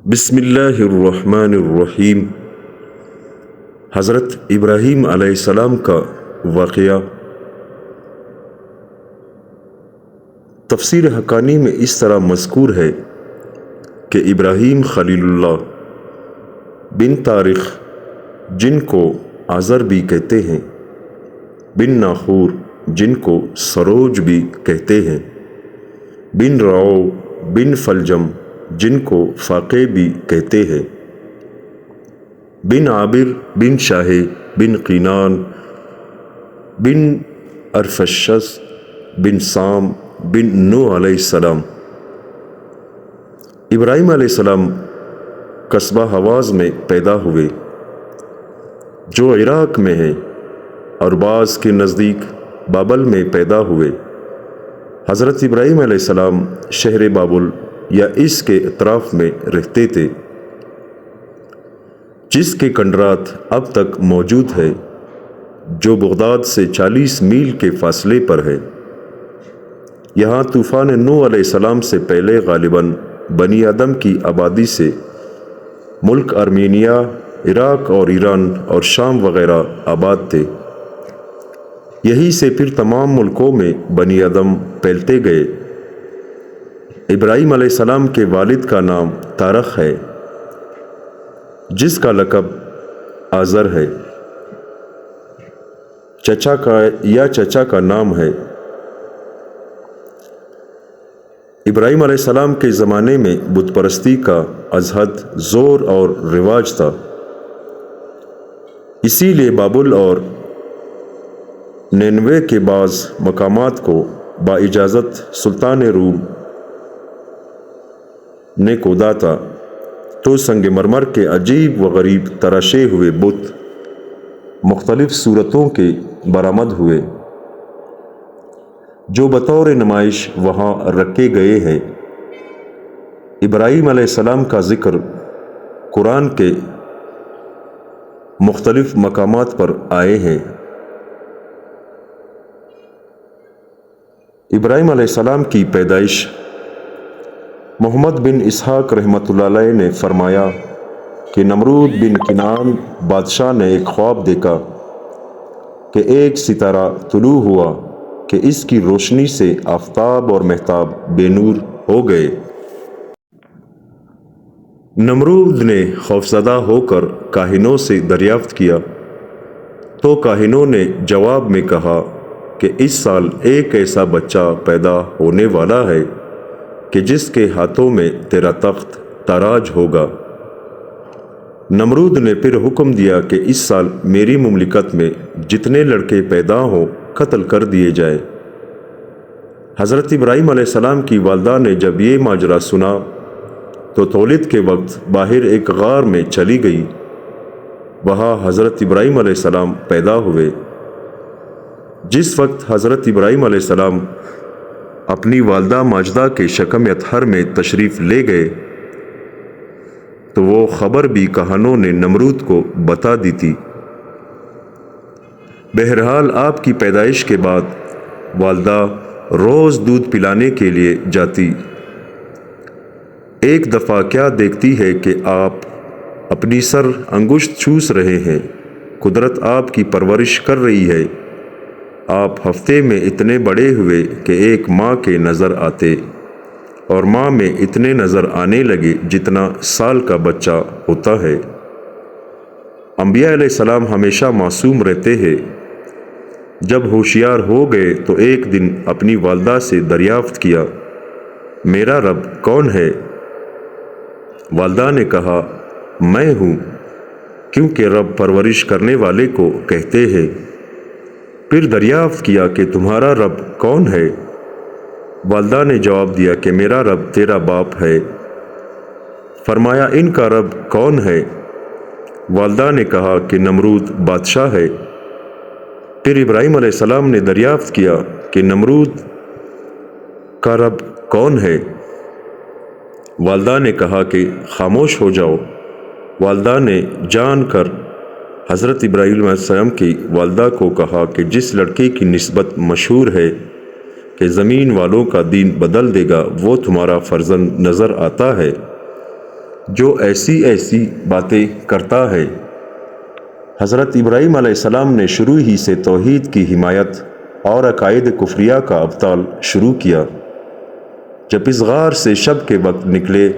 بسم اللہ الرحمن الرحیم۔ حضرت ابراہیم علیہ السلام کا واقعہ تفسیر حقانی میں اس طرح مذکور ہے کہ ابراہیم خلیل اللہ بن طارق، جن کو آزر بھی کہتے ہیں، بن ناخور، جن کو سروج بھی کہتے ہیں، بن رعو بن فلجم، جن کو فاقے بھی کہتے ہیں، بن عابر بن شاہ بن قینان بن ارفشس بن سام بن نوح علیہ السلام۔ ابراہیم علیہ السلام قصبہ حواز میں پیدا ہوئے، جو عراق میں ہے، اور بعض کے نزدیک بابل میں پیدا ہوئے۔ حضرت ابراہیم علیہ السلام شہر بابل یا اس کے اطراف میں رہتے تھے، جس کے کنڈرات اب تک موجود ہے، جو بغداد سے 40 میل کے فاصلے پر ہے۔ یہاں طوفان نوح علیہ السلام سے پہلے غالباً بنی آدم کی آبادی سے ملک ارمینیا، عراق اور ایران اور شام وغیرہ آباد تھے۔ یہی سے پھر تمام ملکوں میں بنی آدم پھیلتے گئے۔ ابراہیم علیہ السلام کے والد کا نام تارخ ہے، جس کا لقب آزر ہے۔ چچا کا نام ہے۔ ابراہیم علیہ السلام کے زمانے میں بت پرستی کا از حد زور اور رواج تھا، اسی لیے بابل اور نینوے کے بعض مقامات کو باجازت سلطان روم نے کھودا تھا، تو سنگ مرمر کے عجیب و غریب تراشے ہوئے بت مختلف صورتوں کے برآمد ہوئے، جو بطور نمائش وہاں رکھے گئے ہیں۔ ابراہیم علیہ السلام کا ذکر قرآن کے مختلف مقامات پر آئے ہیں۔ ابراہیم علیہ السلام کی پیدائش محمد بن اسحاق رحمۃ اللہ علیہ نے فرمایا کہ نمرود بن کنعان بادشاہ نے ایک خواب دیکھا کہ ایک ستارہ طلوع ہوا کہ اس کی روشنی سے آفتاب اور مہتاب بے نور ہو گئے۔ نمرود نے خوفزدہ ہو کر کاہنوں سے دریافت کیا، تو کاہنوں نے جواب میں کہا کہ اس سال ایک ایسا بچہ پیدا ہونے والا ہے کہ جس کے ہاتھوں میں تیرا تخت تاراج ہوگا۔ نمرود نے پھر حکم دیا کہ اس سال میری مملکت میں جتنے لڑکے پیدا ہوں قتل کر دیے جائے۔ حضرت ابراہیم علیہ السلام کی والدہ نے جب یہ ماجرا سنا تو تولد کے وقت باہر ایک غار میں چلی گئی۔ وہاں حضرت ابراہیم علیہ السلام پیدا ہوئے۔ جس وقت حضرت ابراہیم علیہ السلام اپنی والدہ ماجدہ کے شکم اطہر میں تشریف لے گئے تو وہ خبر بھی کہانوں نے نمرود کو بتا دی تھی۔ بہرحال آپ کی پیدائش کے بعد والدہ روز دودھ پلانے کے لیے جاتی۔ ایک دفعہ کیا دیکھتی ہے کہ آپ اپنی سر انگشت چوس رہے ہیں۔ قدرت آپ کی پرورش کر رہی ہے۔ آپ ہفتے میں اتنے بڑے ہوئے کہ ایک ماں کے نظر آتے، اور ماں میں اتنے نظر آنے لگے جتنا سال کا بچہ ہوتا ہے۔ انبیاء علیہ السلام ہمیشہ معصوم رہتے ہیں۔ جب ہوشیار ہو گئے تو ایک دن اپنی والدہ سے دریافت کیا، میرا رب کون ہے؟ والدہ نے کہا، میں ہوں، کیونکہ رب پرورش کرنے والے کو کہتے ہیں۔ پھر دریافت کیا کہ تمہارا رب کون ہے؟ والدہ نے جواب دیا کہ میرا رب تیرا باپ ہے۔ فرمایا، ان کا رب کون ہے؟ والدہ نے کہا کہ نمرود بادشاہ ہے۔ پھر ابراہیم علیہ السلام نے دریافت کیا کہ نمرود کا رب کون ہے؟ والدہ نے کہا کہ خاموش ہو جاؤ۔ والدہ نے جان کر حضرت ابراہیم علیہ السلام کی والدہ کو کہا کہ جس لڑکے کی نسبت مشہور ہے کہ زمین والوں کا دین بدل دے گا، وہ تمہارا فرزند نظر آتا ہے۔ جو ایسی ایسی باتیں کرتا ہے۔ حضرت ابراہیم علیہ السلام نے شروع ہی سے توحید کی حمایت اور عقائد کفریہ کا ابطال شروع کیا۔ جب اس غار سے شب کے وقت نکلے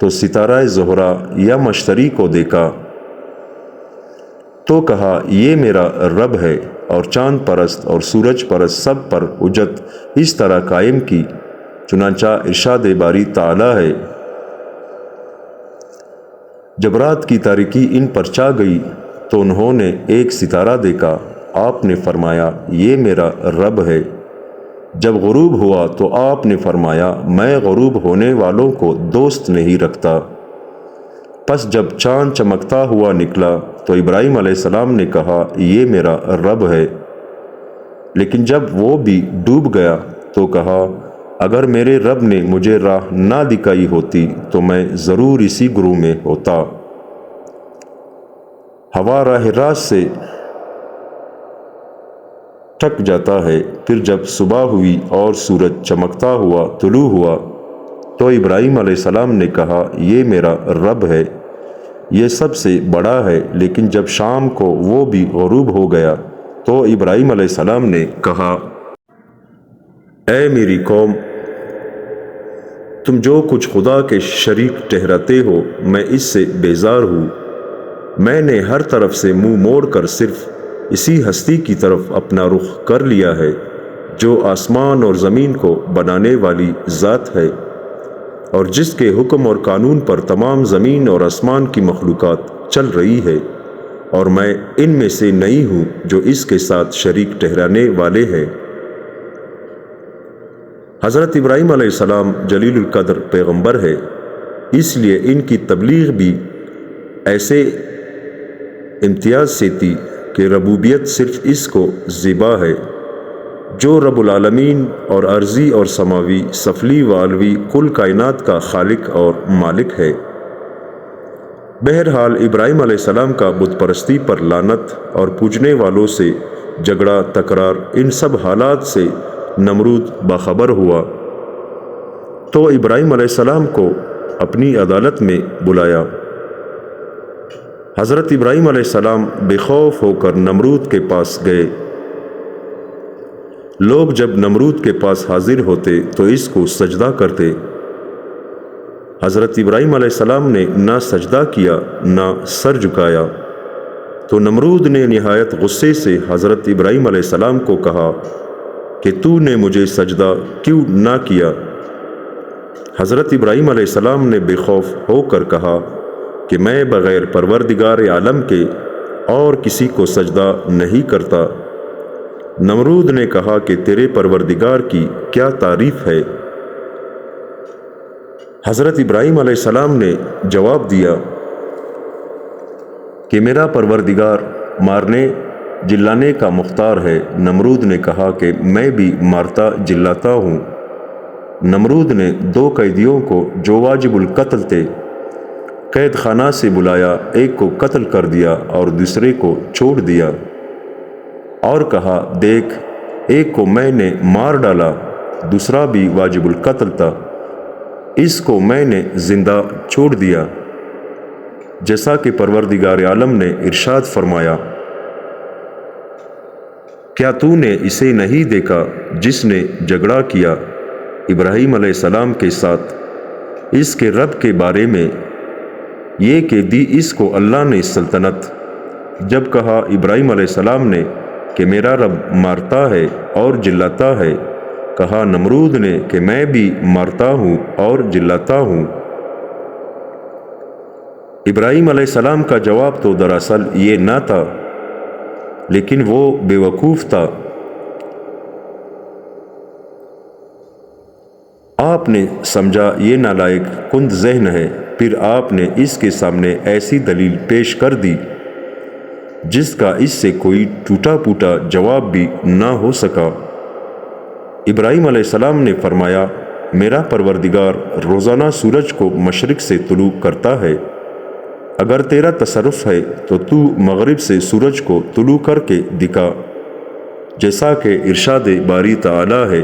تو ستارہ زہرہ یا مشتری کو دیکھا تو کہا یہ میرا رب ہے، اور چاند پرست اور سورج پرست سب پر حجت اس طرح قائم کی، چنانچہ ارشاد باری تعالی ہے۔ جب رات کی تاریکی ان پر چھا گئی تو انہوں نے ایک ستارہ دیکھا، آپ نے فرمایا یہ میرا رب ہے۔ جب غروب ہوا تو آپ نے فرمایا میں غروب ہونے والوں کو دوست نہیں رکھتا۔ پس جب چاند چمکتا ہوا نکلا تو ابراہیم علیہ السلام نے کہا یہ میرا رب ہے، لیکن جب وہ بھی ڈوب گیا تو کہا اگر میرے رب نے مجھے راہ نہ دکھائی ہوتی تو میں ضرور اسی گروہ میں ہوتا۔ ہوا راہ راست سے تھک جاتا ہے، پھر جب صبح ہوئی اور سورج چمکتا ہوا طلوع ہوا تو ابراہیم علیہ السلام نے کہا یہ میرا رب ہے، یہ سب سے بڑا ہے۔ لیکن جب شام کو وہ بھی غروب ہو گیا تو ابراہیم علیہ السلام نے کہا اے میری قوم، تم جو کچھ خدا کے شریک ٹھہراتے ہو میں اس سے بیزار ہوں۔ میں نے ہر طرف سے منہ موڑ کر صرف اسی ہستی کی طرف اپنا رخ کر لیا ہے جو آسمان اور زمین کو بنانے والی ذات ہے، اور جس کے حکم اور قانون پر تمام زمین اور آسمان کی مخلوقات چل رہی ہے، اور میں ان میں سے نہیں ہوں جو اس کے ساتھ شریک ٹھہرانے والے ہیں۔ حضرت ابراہیم علیہ السلام جلیل القدر پیغمبر ہے، اس لیے ان کی تبلیغ بھی ایسے امتیاز سے تھی کہ ربوبیت صرف اس کو زیبا ہے جو رب العالمین اور ارضی اور سماوی سفلی و علوی کل کائنات کا خالق اور مالک ہے۔ بہرحال ابراہیم علیہ السلام کا بت پرستی پر لعنت اور پوجنے والوں سے جھگڑا تکرار، ان سب حالات سے نمرود باخبر ہوا تو ابراہیم علیہ السلام کو اپنی عدالت میں بلایا۔ حضرت ابراہیم علیہ السلام بے خوف ہو کر نمرود کے پاس گئے۔ لوگ جب نمرود کے پاس حاضر ہوتے تو اس کو سجدہ کرتے۔ حضرت ابراہیم علیہ السلام نے نہ سجدہ کیا نہ سر جھکایا تو نمرود نے نہایت غصے سے حضرت ابراہیم علیہ السلام کو کہا کہ تو نے مجھے سجدہ کیوں نہ کیا؟ حضرت ابراہیم علیہ السلام نے بے خوف ہو کر کہا کہ میں بغیر پروردگار عالم کے اور کسی کو سجدہ نہیں کرتا۔ نمرود نے کہا کہ تیرے پروردگار کی کیا تعریف ہے؟ حضرت ابراہیم علیہ السلام نے جواب دیا کہ میرا پروردگار مارنے جلانے کا مختار ہے۔ نمرود نے کہا کہ میں بھی مارتا جلاتا ہوں۔ نمرود نے 2 قیدیوں کو جو واجب القتل تھے قید خانہ سے بلایا، ایک کو قتل کر دیا اور دوسرے کو چھوڑ دیا، اور کہا دیکھ ایک کو میں نے مار ڈالا، دوسرا بھی واجب القتل تھا، اس کو میں نے زندہ چھوڑ دیا۔ جیسا کہ پروردگار عالم نے ارشاد فرمایا کیا تو نے اسے نہیں دیکھا جس نے جھگڑا کیا ابراہیم علیہ السلام کے ساتھ اس کے رب کے بارے میں، یہ کہ دی اس کو اللہ نے سلطنت؟ جب کہا ابراہیم علیہ السلام نے کہ میرا رب مارتا ہے اور جلاتا ہے، کہا نمرود نے کہ میں بھی مارتا ہوں اور جلاتا ہوں۔ ابراہیم علیہ السلام کا جواب تو دراصل یہ نہ تھا، لیکن وہ بے وقوف تھا۔ آپ نے سمجھا یہ نالائق کند ذہن ہے، پھر آپ نے اس کے سامنے ایسی دلیل پیش کر دی جس کا اس سے کوئی ٹوٹا پھوٹا جواب بھی نہ ہو سکا۔ ابراہیم علیہ السلام نے فرمایا میرا پروردگار روزانہ سورج کو مشرق سے طلوع کرتا ہے، اگر تیرا تصرف ہے تو تو مغرب سے سورج کو طلوع کر کے دکھا، جیسا کہ ارشاد باری تعالی ہے۔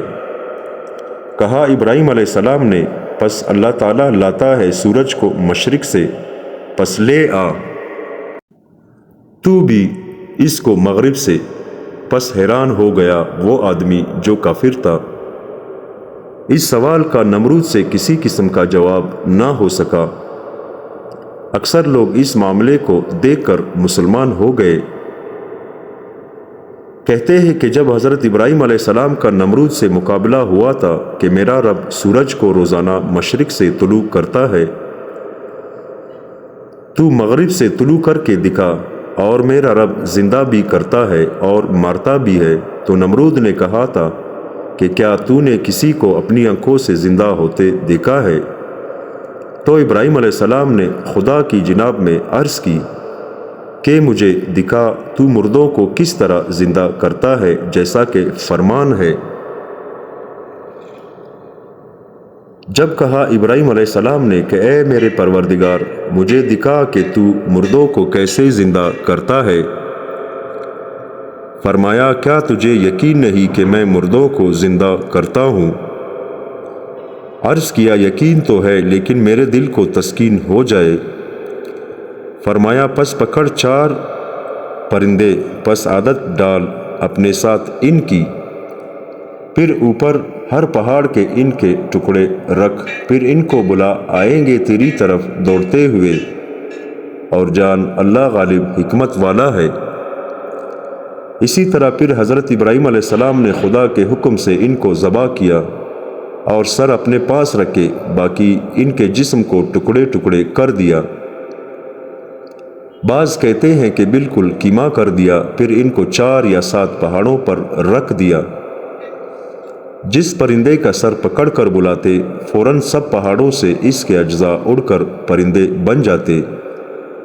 کہا ابراہیم علیہ السلام نے پس اللہ تعالیٰ لاتا ہے سورج کو مشرق سے، پس لے آ تو بھی اس کو مغرب سے۔ پس حیران ہو گیا وہ آدمی جو کافر تھا۔ اس سوال کا نمرود سے کسی قسم کا جواب نہ ہو سکا۔ اکثر لوگ اس معاملے کو دیکھ کر مسلمان ہو گئے۔ کہتے ہیں کہ جب حضرت ابراہیم علیہ السلام کا نمرود سے مقابلہ ہوا تھا کہ میرا رب سورج کو روزانہ مشرق سے طلوع کرتا ہے، تو مغرب سے طلوع کر کے دکھا، اور میرا رب زندہ بھی کرتا ہے اور مارتا بھی ہے، تو نمرود نے کہا تھا کہ کیا تو نے کسی کو اپنی آنکھوں سے زندہ ہوتے دیکھا ہے؟ تو ابراہیم علیہ السلام نے خدا کی جناب میں عرض کی کہ مجھے دکھا تو مردوں کو کس طرح زندہ کرتا ہے، جیسا کہ فرمان ہے۔ جب کہا ابراہیم علیہ السلام نے کہ اے میرے پروردگار، مجھے دکھا کہ تو مردوں کو کیسے زندہ کرتا ہے۔ فرمایا کیا تجھے یقین نہیں کہ میں مردوں کو زندہ کرتا ہوں؟ عرض کیا یقین تو ہے، لیکن میرے دل کو تسکین ہو جائے۔ فرمایا پس پکڑ 4 پرندے، پس عادت ڈال اپنے ساتھ ان کی، پھر اوپر ہر پہاڑ کے ان کے ٹکڑے رکھ، پھر ان کو بلا، آئیں گے تیری طرف دوڑتے ہوئے، اور جان اللہ غالب حکمت والا ہے۔ اسی طرح پھر حضرت ابراہیم علیہ السلام نے خدا کے حکم سے ان کو ذبح کیا اور سر اپنے پاس رکھے، باقی ان کے جسم کو ٹکڑے ٹکڑے کر دیا۔ بعض کہتے ہیں کہ بالکل کیما کر دیا، پھر ان کو 4 یا 7 پہاڑوں پر رکھ دیا۔ جس پرندے کا سر پکڑ کر بلاتے، فوراً سب پہاڑوں سے اس کے اجزاء اڑ کر پرندے بن جاتے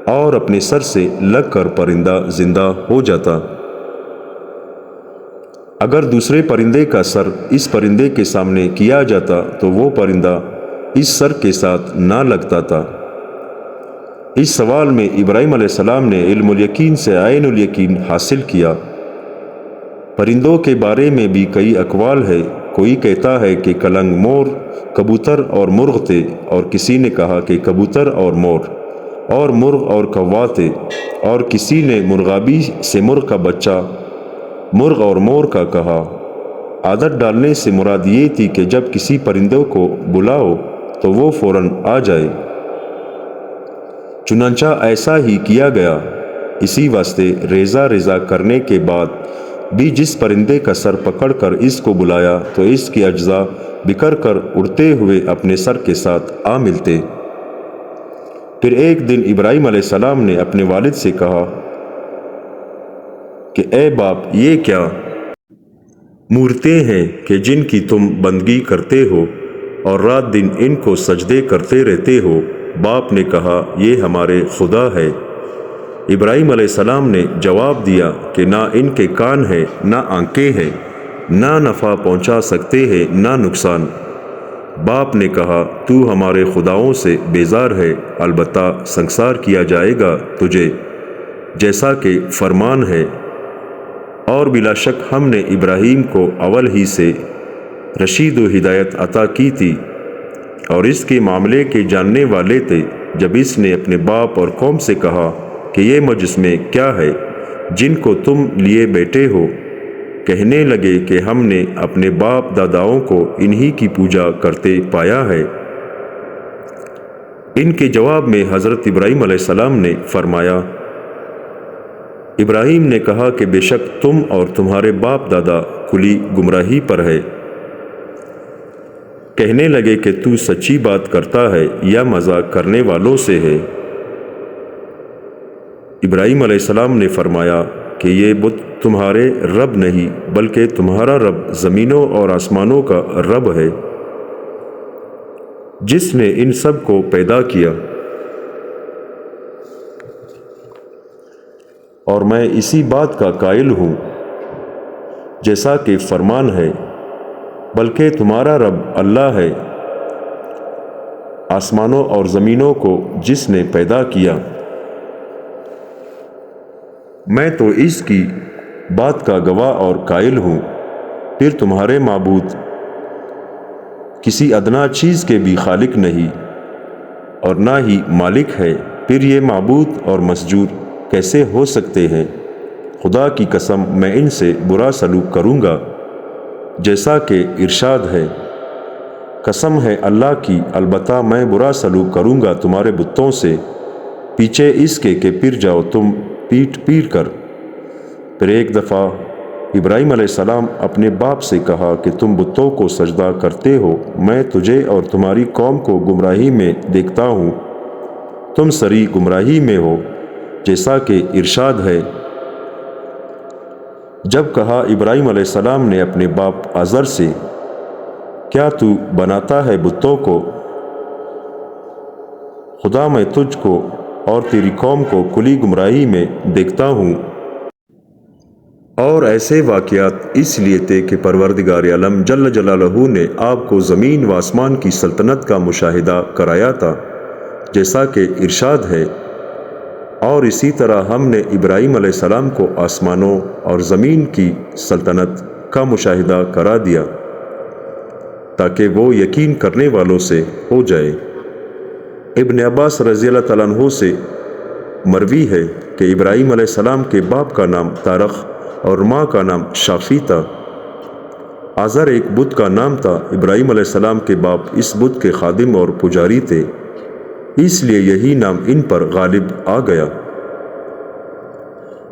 اور اپنے سر سے لگ کر پرندہ زندہ ہو جاتا۔ اگر دوسرے پرندے کا سر اس پرندے کے سامنے کیا جاتا تو وہ پرندہ اس سر کے ساتھ نہ لگتا تھا۔ اس سوال میں ابراہیم علیہ السلام نے علم الیقین سے عین الیقین حاصل کیا۔ پرندوں کے بارے میں بھی کئی اقوال ہے۔ کوئی کہتا ہے کہ کلنگ مور، کبوتر اور مرغ تھے، اور کسی نے کہا کہ کبوتر اور مور، اور مرغ اور کوا تھے، اور کسی نے مرغابی سے مرغ کا بچہ مرغ اور مور کا کہا۔ عادت ڈالنے سے مراد یہ تھی کہ جب کسی پرندوں کو بلاؤ تو وہ فوراً آ جائے۔ چنانچہ ایسا ہی کیا گیا۔ اسی واسطے ریزہ ریزہ کرنے کے بعد بھی جس پرندے کا سر پکڑ کر اس کو بلایا تو اس کی اجزاء بکھر کر اڑتے ہوئے اپنے سر کے ساتھ آ ملتے۔ پھر ایک دن ابراہیم علیہ السلام نے اپنے والد سے کہا کہ اے باپ، یہ کیا مورتیں ہیں کہ جن کی تم بندگی کرتے ہو اور رات دن ان کو سجدے کرتے رہتے ہو؟ باپ نے کہا یہ ہمارے خدا ہے۔ ابراہیم علیہ السلام نے جواب دیا کہ نہ ان کے کان ہیں، نہ آنکھیں ہیں، نہ نفع پہنچا سکتے ہیں نہ نقصان۔ باپ نے کہا تو ہمارے خداؤں سے بیزار ہے، البتہ سنگسار کیا جائے گا تجھے، جیسا کہ فرمان ہے۔ اور بلا شک ہم نے ابراہیم کو اول ہی سے رشید و ہدایت عطا کی تھی، اور اس کے معاملے کے جاننے والے تھے۔ جب اس نے اپنے باپ اور قوم سے کہا کہ یہ مجسمے کیا ہے جن کو تم لیے بیٹھے ہو، کہنے لگے کہ ہم نے اپنے باپ داداؤں کو انہی کی پوجا کرتے پایا ہے۔ ان کے جواب میں حضرت ابراہیم علیہ السلام نے فرمایا، ابراہیم نے کہا کہ بے شک تم اور تمہارے باپ دادا کلی گمراہی پر ہے۔ کہنے لگے کہ تو سچی بات کرتا ہے یا مذاق کرنے والوں سے ہے؟ ابراہیم علیہ السلام نے فرمایا کہ یہ بت تمہارے رب نہیں، بلکہ تمہارا رب زمینوں اور آسمانوں کا رب ہے، جس نے ان سب کو پیدا کیا، اور میں اسی بات کا قائل ہوں جیسا کہ فرمان ہے، بلکہ تمہارا رب اللہ ہے، آسمانوں اور زمینوں کو جس نے پیدا کیا۔ میں تو اس کی بات کا گواہ اور قائل ہوں۔ پھر تمہارے معبود کسی ادنا چیز کے بھی خالق نہیں اور نہ ہی مالک ہے، پھر یہ معبود اور مسجود کیسے ہو سکتے ہیں؟ خدا کی قسم میں ان سے برا سلوک کروں گا، جیسا کہ ارشاد ہے، قسم ہے اللہ کی، البتہ میں برا سلوک کروں گا تمہارے بتوں سے، پیچھے اس کے کہ پھر جاؤ تم پیٹ پیر کر۔ پھر ایک دفعہ ابراہیم علیہ السلام اپنے باپ سے کہا کہ تم بتوں کو سجدہ کرتے ہو، میں تجھے اور تمہاری قوم کو گمراہی میں دیکھتا ہوں، تم سری گمراہی میں ہو، جیسا کہ ارشاد ہے۔ جب کہا ابراہیم علیہ السلام نے اپنے باپ آزر سے، کیا تو بناتا ہے بتوں کو؟ خدا میں تجھ کو اور تیری قوم کو کھلی گمراہی میں دیکھتا ہوں۔ اور ایسے واقعات اس لیے تھے کہ پروردگار عالم جل جلالہ نے آپ کو زمین و آسمان کی سلطنت کا مشاہدہ کرایا تھا، جیسا کہ ارشاد ہے، اور اسی طرح ہم نے ابراہیم علیہ السلام کو آسمانوں اور زمین کی سلطنت کا مشاہدہ کرا دیا تاکہ وہ یقین کرنے والوں سے ہو جائے۔ ابن عباس رضی اللہ تعالیٰ عنہ سے مروی ہے کہ ابراہیم علیہ السلام کے باپ کا نام تارخ اور ماں کا نام شافی تھا۔ آزر ایک بت کا نام تھا۔ ابراہیم علیہ السلام کے باپ اس بت کے خادم اور پجاری تھے، اس لیے یہی نام ان پر غالب آ گیا۔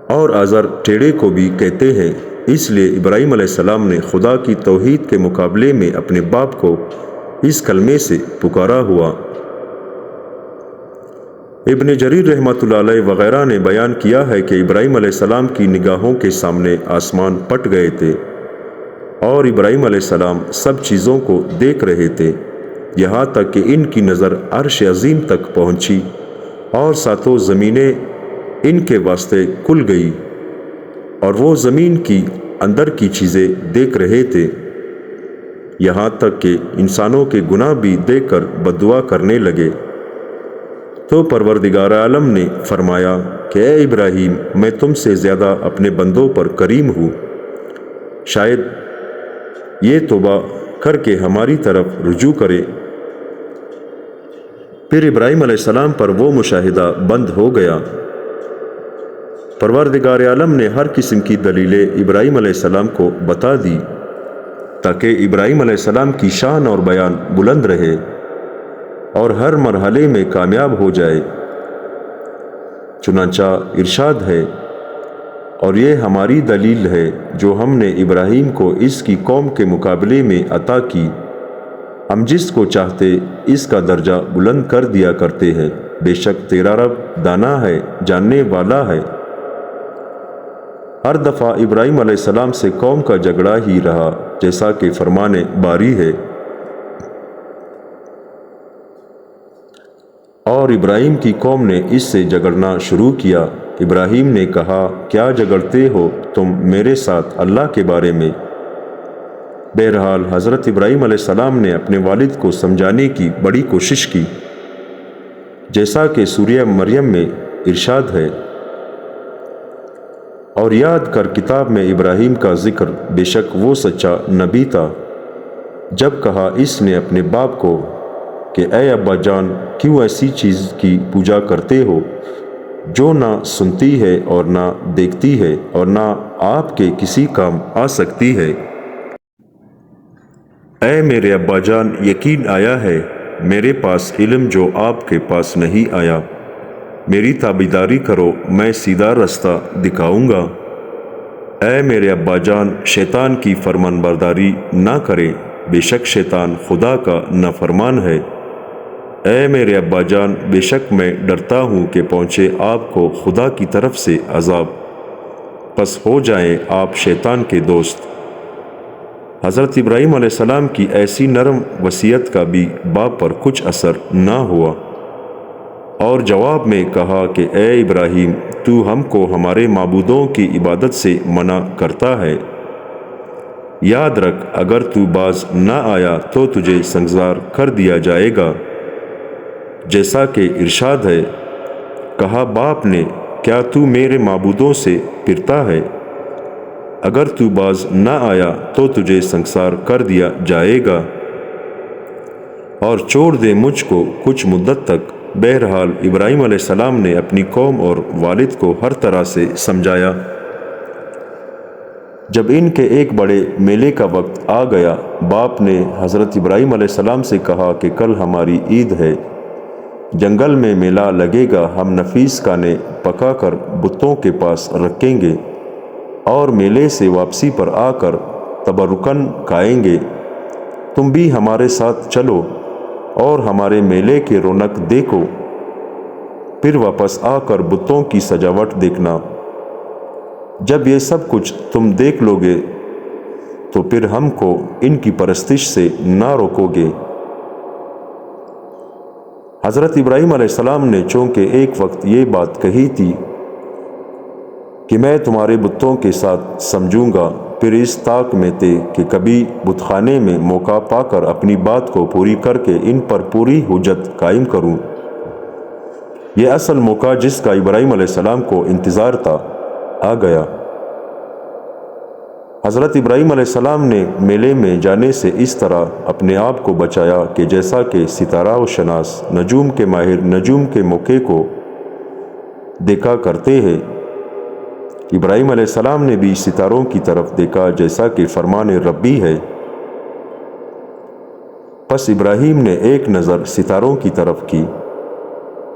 اور آزر ٹیڑے کو بھی کہتے ہیں، اس لیے ابراہیم علیہ السلام نے خدا کی توحید کے مقابلے میں اپنے باپ کو اس کلمے سے پکارا ہوا۔ ابن جریر رحمۃ اللہ علیہ وغیرہ نے بیان کیا ہے کہ ابراہیم علیہ السلام کی نگاہوں کے سامنے آسمان پھٹ گئے تھے اور ابراہیم علیہ السلام سب چیزوں کو دیکھ رہے تھے، یہاں تک کہ ان کی نظر عرش عظیم تک پہنچی اور ساتوں زمینیں ان کے واسطے کھل گئی اور وہ زمین کی اندر کی چیزیں دیکھ رہے تھے، یہاں تک کہ انسانوں کے گناہ بھی دیکھ کر بددعا کرنے لگے۔ تو پروردگار عالم نے فرمایا کہ اے ابراہیم، میں تم سے زیادہ اپنے بندوں پر کریم ہوں، شاید یہ توبہ کر کے ہماری طرف رجوع کرے۔ پھر ابراہیم علیہ السلام پر وہ مشاہدہ بند ہو گیا۔ پروردگار عالم نے ہر قسم کی دلیلیں ابراہیم علیہ السلام کو بتا دی تاکہ ابراہیم علیہ السلام کی شان اور بیان بلند رہے اور ہر مرحلے میں کامیاب ہو جائے۔ چنانچہ ارشاد ہے، اور یہ ہماری دلیل ہے جو ہم نے ابراہیم کو اس کی قوم کے مقابلے میں عطا کی، ہم جس کو چاہتے اس کا درجہ بلند کر دیا کرتے ہیں، بے شک تیرا رب دانا ہے، جاننے والا ہے۔ ہر دفعہ ابراہیم علیہ السلام سے قوم کا جھگڑا ہی رہا، جیسا کہ فرمان باری ہے، اور ابراہیم کی قوم نے اس سے جھگڑنا شروع کیا۔ ابراہیم نے کہا، کیا جھگڑتے ہو تم میرے ساتھ اللہ کے بارے میں؟ بہرحال حضرت ابراہیم علیہ السلام نے اپنے والد کو سمجھانے کی بڑی کوشش کی، جیسا کہ سورہ مریم میں ارشاد ہے، اور یاد کر کتاب میں ابراہیم کا ذکر، بے شک وہ سچا نبی تھا، جب کہا اس نے اپنے باپ کو کہ اے ابا جان، کیوں ایسی چیز کی پوجا کرتے ہو جو نہ سنتی ہے اور نہ دیکھتی ہے اور نہ آپ کے کسی کام آ سکتی ہے؟ اے میرے ابا جان، یقین آیا ہے میرے پاس علم جو آپ کے پاس نہیں آیا، میری تابعداری کرو، میں سیدھا رستہ دکھاؤں گا۔ اے میرے ابا جان، شیطان کی فرمان برداری نہ کرے، بے شک شیطان خدا کا نافرمان ہے۔ اے میرے ابا جان، بے شک میں ڈرتا ہوں کہ پہنچے آپ کو خدا کی طرف سے عذاب، پس ہو جائیں آپ شیطان کے دوست۔ حضرت ابراہیم علیہ السلام کی ایسی نرم وصیت کا بھی باپ پر کچھ اثر نہ ہوا، اور جواب میں کہا کہ اے ابراہیم، تو ہم کو ہمارے معبودوں کی عبادت سے منع کرتا ہے، یاد رکھ اگر تو باز نہ آیا تو تجھے سنگسار کر دیا جائے گا، جیسا کہ ارشاد ہے۔ کہا باپ نے، کیا تو میرے معبودوں سے پھرتا ہے؟ اگر تو باز نہ آیا تو تجھے سنگسار کر دیا جائے گا۔ اور چھوڑ دے مجھ کو کچھ مدت تک۔ بہرحال ابراہیم علیہ السلام نے اپنی قوم اور والد کو ہر طرح سے سمجھایا۔ جب ان کے ایک بڑے میلے کا وقت آ گیا، باپ نے حضرت ابراہیم علیہ السلام سے کہا کہ کل ہماری عید ہے، جنگل میں میلہ لگے گا، ہم نفیس کھانے پکا کر بتوں کے پاس رکھیں گے اور میلے سے واپسی پر آ کر تبرکن کھائیں گے۔ تم بھی ہمارے ساتھ چلو اور ہمارے میلے کی رونق دیکھو، پھر واپس آ کر بتوں کی سجاوٹ دیکھنا۔ جب یہ سب کچھ تم دیکھ لو گے تو پھر ہم کو ان کی پرستش سے نہ روکو گے۔ حضرت ابراہیم علیہ السلام نے چونکہ ایک وقت یہ بات کہی تھی کہ میں تمہارے بتوں کے ساتھ سمجھوں گا، پھر اس طاق میں تھے کہ کبھی بت خانے میں موقع پا کر اپنی بات کو پوری کر کے ان پر پوری حجت قائم کروں۔ یہ اصل موقع جس کا ابراہیم علیہ السلام کو انتظار تھا آ گیا۔ حضرت ابراہیم علیہ السلام نے میلے میں جانے سے اس طرح اپنے آپ کو بچایا کہ جیسا کہ ستارہ و شناس نجوم کے ماہر نجوم کے موقع کو دیکھا کرتے ہیں، ابراہیم علیہ السلام نے بھی ستاروں کی طرف دیکھا جیسا کہ فرمان ربی ہے۔ پس ابراہیم نے ایک نظر ستاروں کی طرف کی،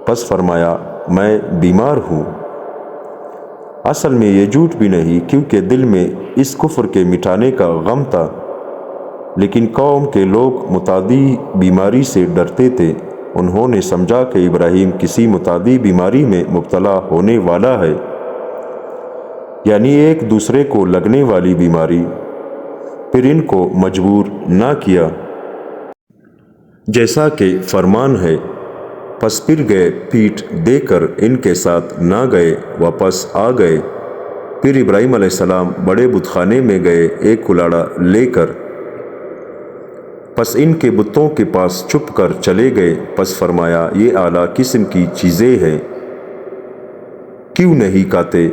پس فرمایا میں بیمار ہوں۔ اصل میں یہ جھوٹ بھی نہیں، کیونکہ دل میں اس کفر کے مٹانے کا غم تھا، لیکن قوم کے لوگ متعدی بیماری سے ڈرتے تھے۔ انہوں نے سمجھا کہ ابراہیم کسی متعدی بیماری میں مبتلا ہونے والا ہے، یعنی ایک دوسرے کو لگنے والی بیماری، پھر ان کو مجبور نہ کیا جیسا کہ فرمان ہے۔ پس پھر گئے، پیٹھ دے کر ان کے ساتھ نہ گئے، واپس آ گئے۔ پھر ابراہیم علیہ السلام بڑے بت خانے میں گئے ایک کلاڑا لے کر، پس ان کے بتوں کے پاس چھپ کر چلے گئے۔ پس فرمایا یہ اعلیٰ قسم کی چیزیں ہیں، کیوں نہیں کھاتے؟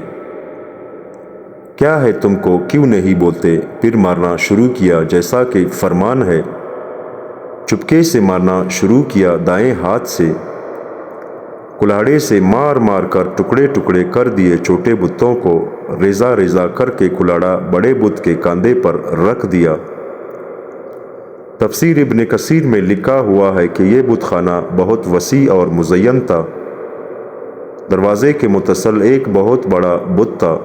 کیا ہے تم کو، کیوں نہیں بولتے؟ پھر مارنا شروع کیا جیسا کہ فرمان ہے، چپکے سے مارنا شروع کیا دائیں ہاتھ سے، کلاڑے سے مار مار کر ٹکڑے ٹکڑے کر دیے۔ چھوٹے بتوں کو ریزہ ریزہ کر کے کلاڑا بڑے بت کے کاندھے پر رکھ دیا۔ تفسیر ابن کثیر میں لکھا ہوا ہے کہ یہ بت خانہ بہت وسیع اور مزین تھا۔ دروازے کے متصل ایک بہت بڑا بت تھا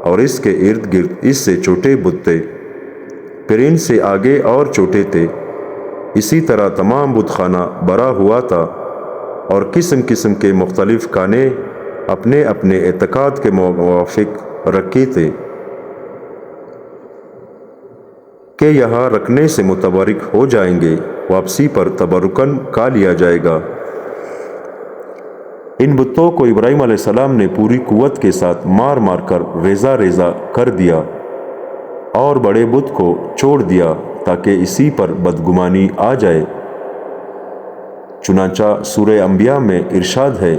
اور اس کے ارد گرد اس سے چھوٹے بت تھے، پھر ان سے آگے اور چھوٹے تھے۔ اسی طرح تمام بت خانہ بھرا ہوا تھا اور قسم قسم کے مختلف کھانے اپنے اپنے اعتقاد کے موافق رکھے تھے کہ یہاں رکھنے سے متبرک ہو جائیں گے، واپسی پر تبرکن کھا لیا جائے گا۔ ان بتوں کو ابراہیم علیہ السلام نے پوری قوت کے ساتھ مار مار کر ریزہ ریزہ کر دیا اور بڑے بت کو چھوڑ دیا تاکہ اسی پر بدگمانی آ جائے۔ چنانچہ سورہ انبیاء میں ارشاد ہے،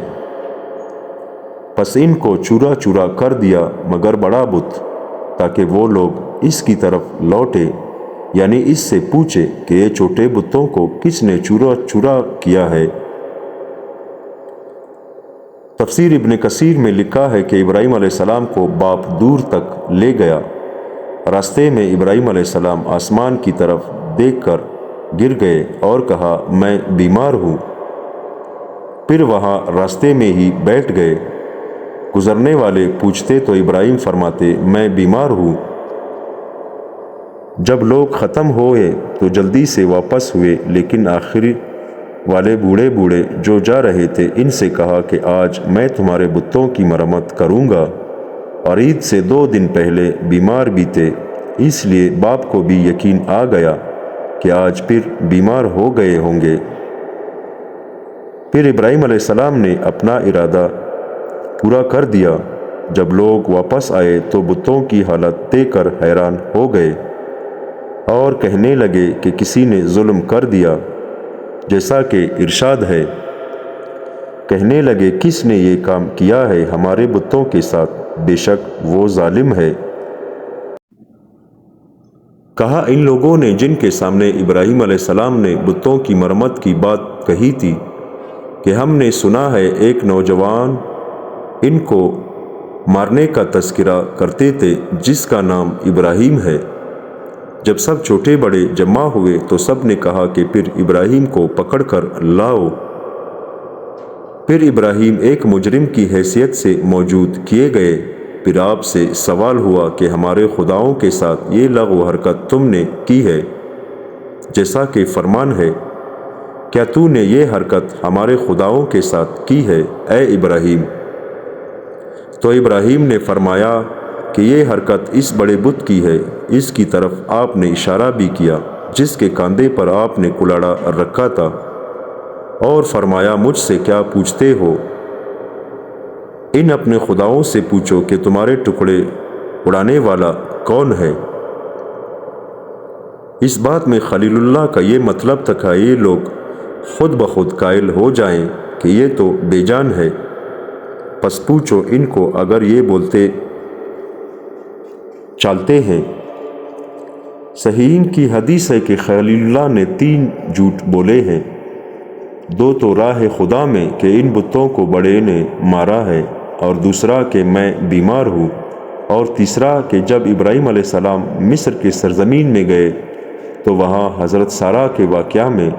پس ان کو چورا چورا کر دیا مگر بڑا بت، تاکہ وہ لوگ اس کی طرف لوٹے، یعنی اس سے پوچھے کہ یہ چھوٹے بتوں کو کس نے چورا چورا کیا ہے۔ تفسیر ابن کثیر میں لکھا ہے کہ ابراہیم علیہ السلام کو باپ دور تک لے گیا۔ راستے میں ابراہیم علیہ السلام آسمان کی طرف دیکھ کر گر گئے اور کہا میں بیمار ہوں۔ پھر وہاں راستے میں ہی بیٹھ گئے۔ گزرنے والے پوچھتے تو ابراہیم فرماتے میں بیمار ہوں۔ جب لوگ ختم ہوئے تو جلدی سے واپس ہوئے، لیکن آخر والے بوڑھے بوڑھے جو جا رہے تھے ان سے کہا کہ آج میں تمہارے بتوں کی مرمت کروں گا، اور عید سے 2 دن پہلے بیمار بھی تھے، اس لیے باپ کو بھی یقین آ گیا کہ آج پھر بیمار ہو گئے ہوں گے۔ پھر ابراہیم علیہ السلام نے اپنا ارادہ پورا کر دیا۔ جب لوگ واپس آئے تو بتوں کی حالت دیکھ کر حیران ہو گئے اور کہنے لگے کہ کسی نے ظلم کر دیا، جیسا کہ ارشاد ہے، کہنے لگے کس نے یہ کام کیا ہے ہمارے بتوں کے ساتھ، بے شک وہ ظالم ہے۔ کہا ان لوگوں نے جن کے سامنے ابراہیم علیہ السلام نے بتوں کی مرمت کی بات کہی تھی کہ ہم نے سنا ہے ایک نوجوان ان کو مارنے کا تذکرہ کرتے تھے جس کا نام ابراہیم ہے۔ جب سب چھوٹے بڑے جمع ہوئے تو سب نے کہا کہ پھر ابراہیم کو پکڑ کر لاؤ۔ پھر ابراہیم ایک مجرم کی حیثیت سے موجود کیے گئے۔ پھر آپ سے سوال ہوا کہ ہمارے خداؤں کے ساتھ یہ لغو حرکت تم نے کی ہے جیسا کہ فرمان ہے، کیا تو نے یہ حرکت ہمارے خداؤں کے ساتھ کی ہے اے ابراہیم؟ تو ابراہیم نے فرمایا کہ یہ حرکت اس بڑے بت کی ہے۔ اس کی طرف آپ نے اشارہ بھی کیا جس کے کاندھے پر آپ نے کلاڑا رکھا تھا، اور فرمایا مجھ سے کیا پوچھتے ہو؟ ان اپنے خداؤں سے پوچھو کہ تمہارے ٹکڑے اڑانے والا کون ہے۔ اس بات میں خلیل اللہ کا یہ مطلب تھا کہ یہ لوگ خود بخود قائل ہو جائیں کہ یہ تو بے جان ہے، پس پوچھو ان کو اگر یہ بولتے چالتے ہیں۔ صحیحین کی حدیث ہے کہ خلیل اللہ نے 3 جھوٹ بولے ہیں، 2 تو راہ خدا میں کہ ان بتوں کو بڑے نے مارا ہے، اور دوسرا کہ میں بیمار ہوں، اور تیسرا کہ جب ابراہیم علیہ السلام مصر کے سرزمین میں گئے تو وہاں حضرت سارہ کے واقعہ میں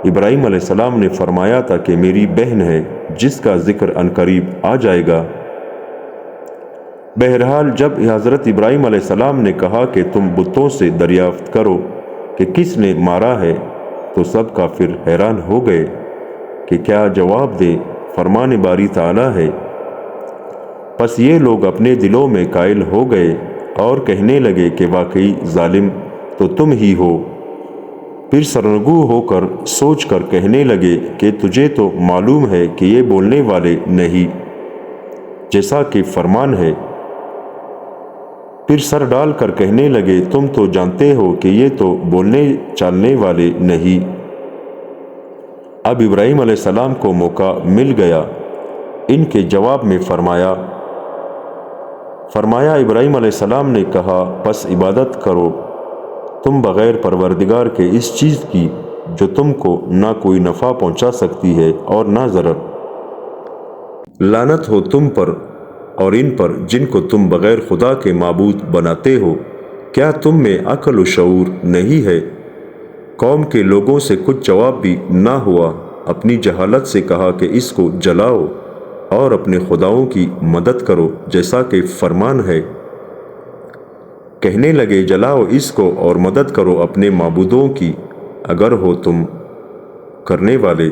ابراہیم علیہ السلام نے فرمایا تھا کہ میری بہن ہے جس کا ذکر عنقریب آ جائے گا۔ بہرحال جب حضرت ابراہیم علیہ السلام نے کہا کہ تم بتوں سے دریافت کرو کہ کس نے مارا ہے، تو سب کافر حیران ہو گئے کہ کیا جواب دے۔ فرمان باری تعالیٰ ہے، پس یہ لوگ اپنے دلوں میں قائل ہو گئے اور کہنے لگے کہ واقعی ظالم تو تم ہی ہو۔ پھر سرنگوں ہو کر سوچ کر کہنے لگے کہ تجھے تو معلوم ہے کہ یہ بولنے والے نہیں جیسا کہ فرمان ہے۔ پھر سر ڈال کر کہنے لگے تم تو جانتے ہو کہ یہ تو بولنے چالنے والے نہیں۔ اب ابراہیم علیہ السلام کو موقع مل گیا ان کے جواب میں۔ فرمایا ابراہیم علیہ السلام نے کہا پس عبادت کرو تم بغیر پروردگار کے اس چیز کی جو تم کو نہ کوئی نفع پہنچا سکتی ہے اور نہ ضرر۔ لعنت ہو تم پر اور ان پر جن کو تم بغیر خدا کے معبود بناتے ہو۔ کیا تم میں عقل و شعور نہیں ہے؟ قوم کے لوگوں سے کچھ جواب بھی نہ ہوا۔ اپنی جہالت سے کہا کہ اس کو جلاؤ اور اپنے خداؤں کی مدد کرو جیسا کہ فرمان ہے۔ کہنے لگے جلاؤ اس کو اور مدد کرو اپنے معبودوں کی اگر ہو تم کرنے والے۔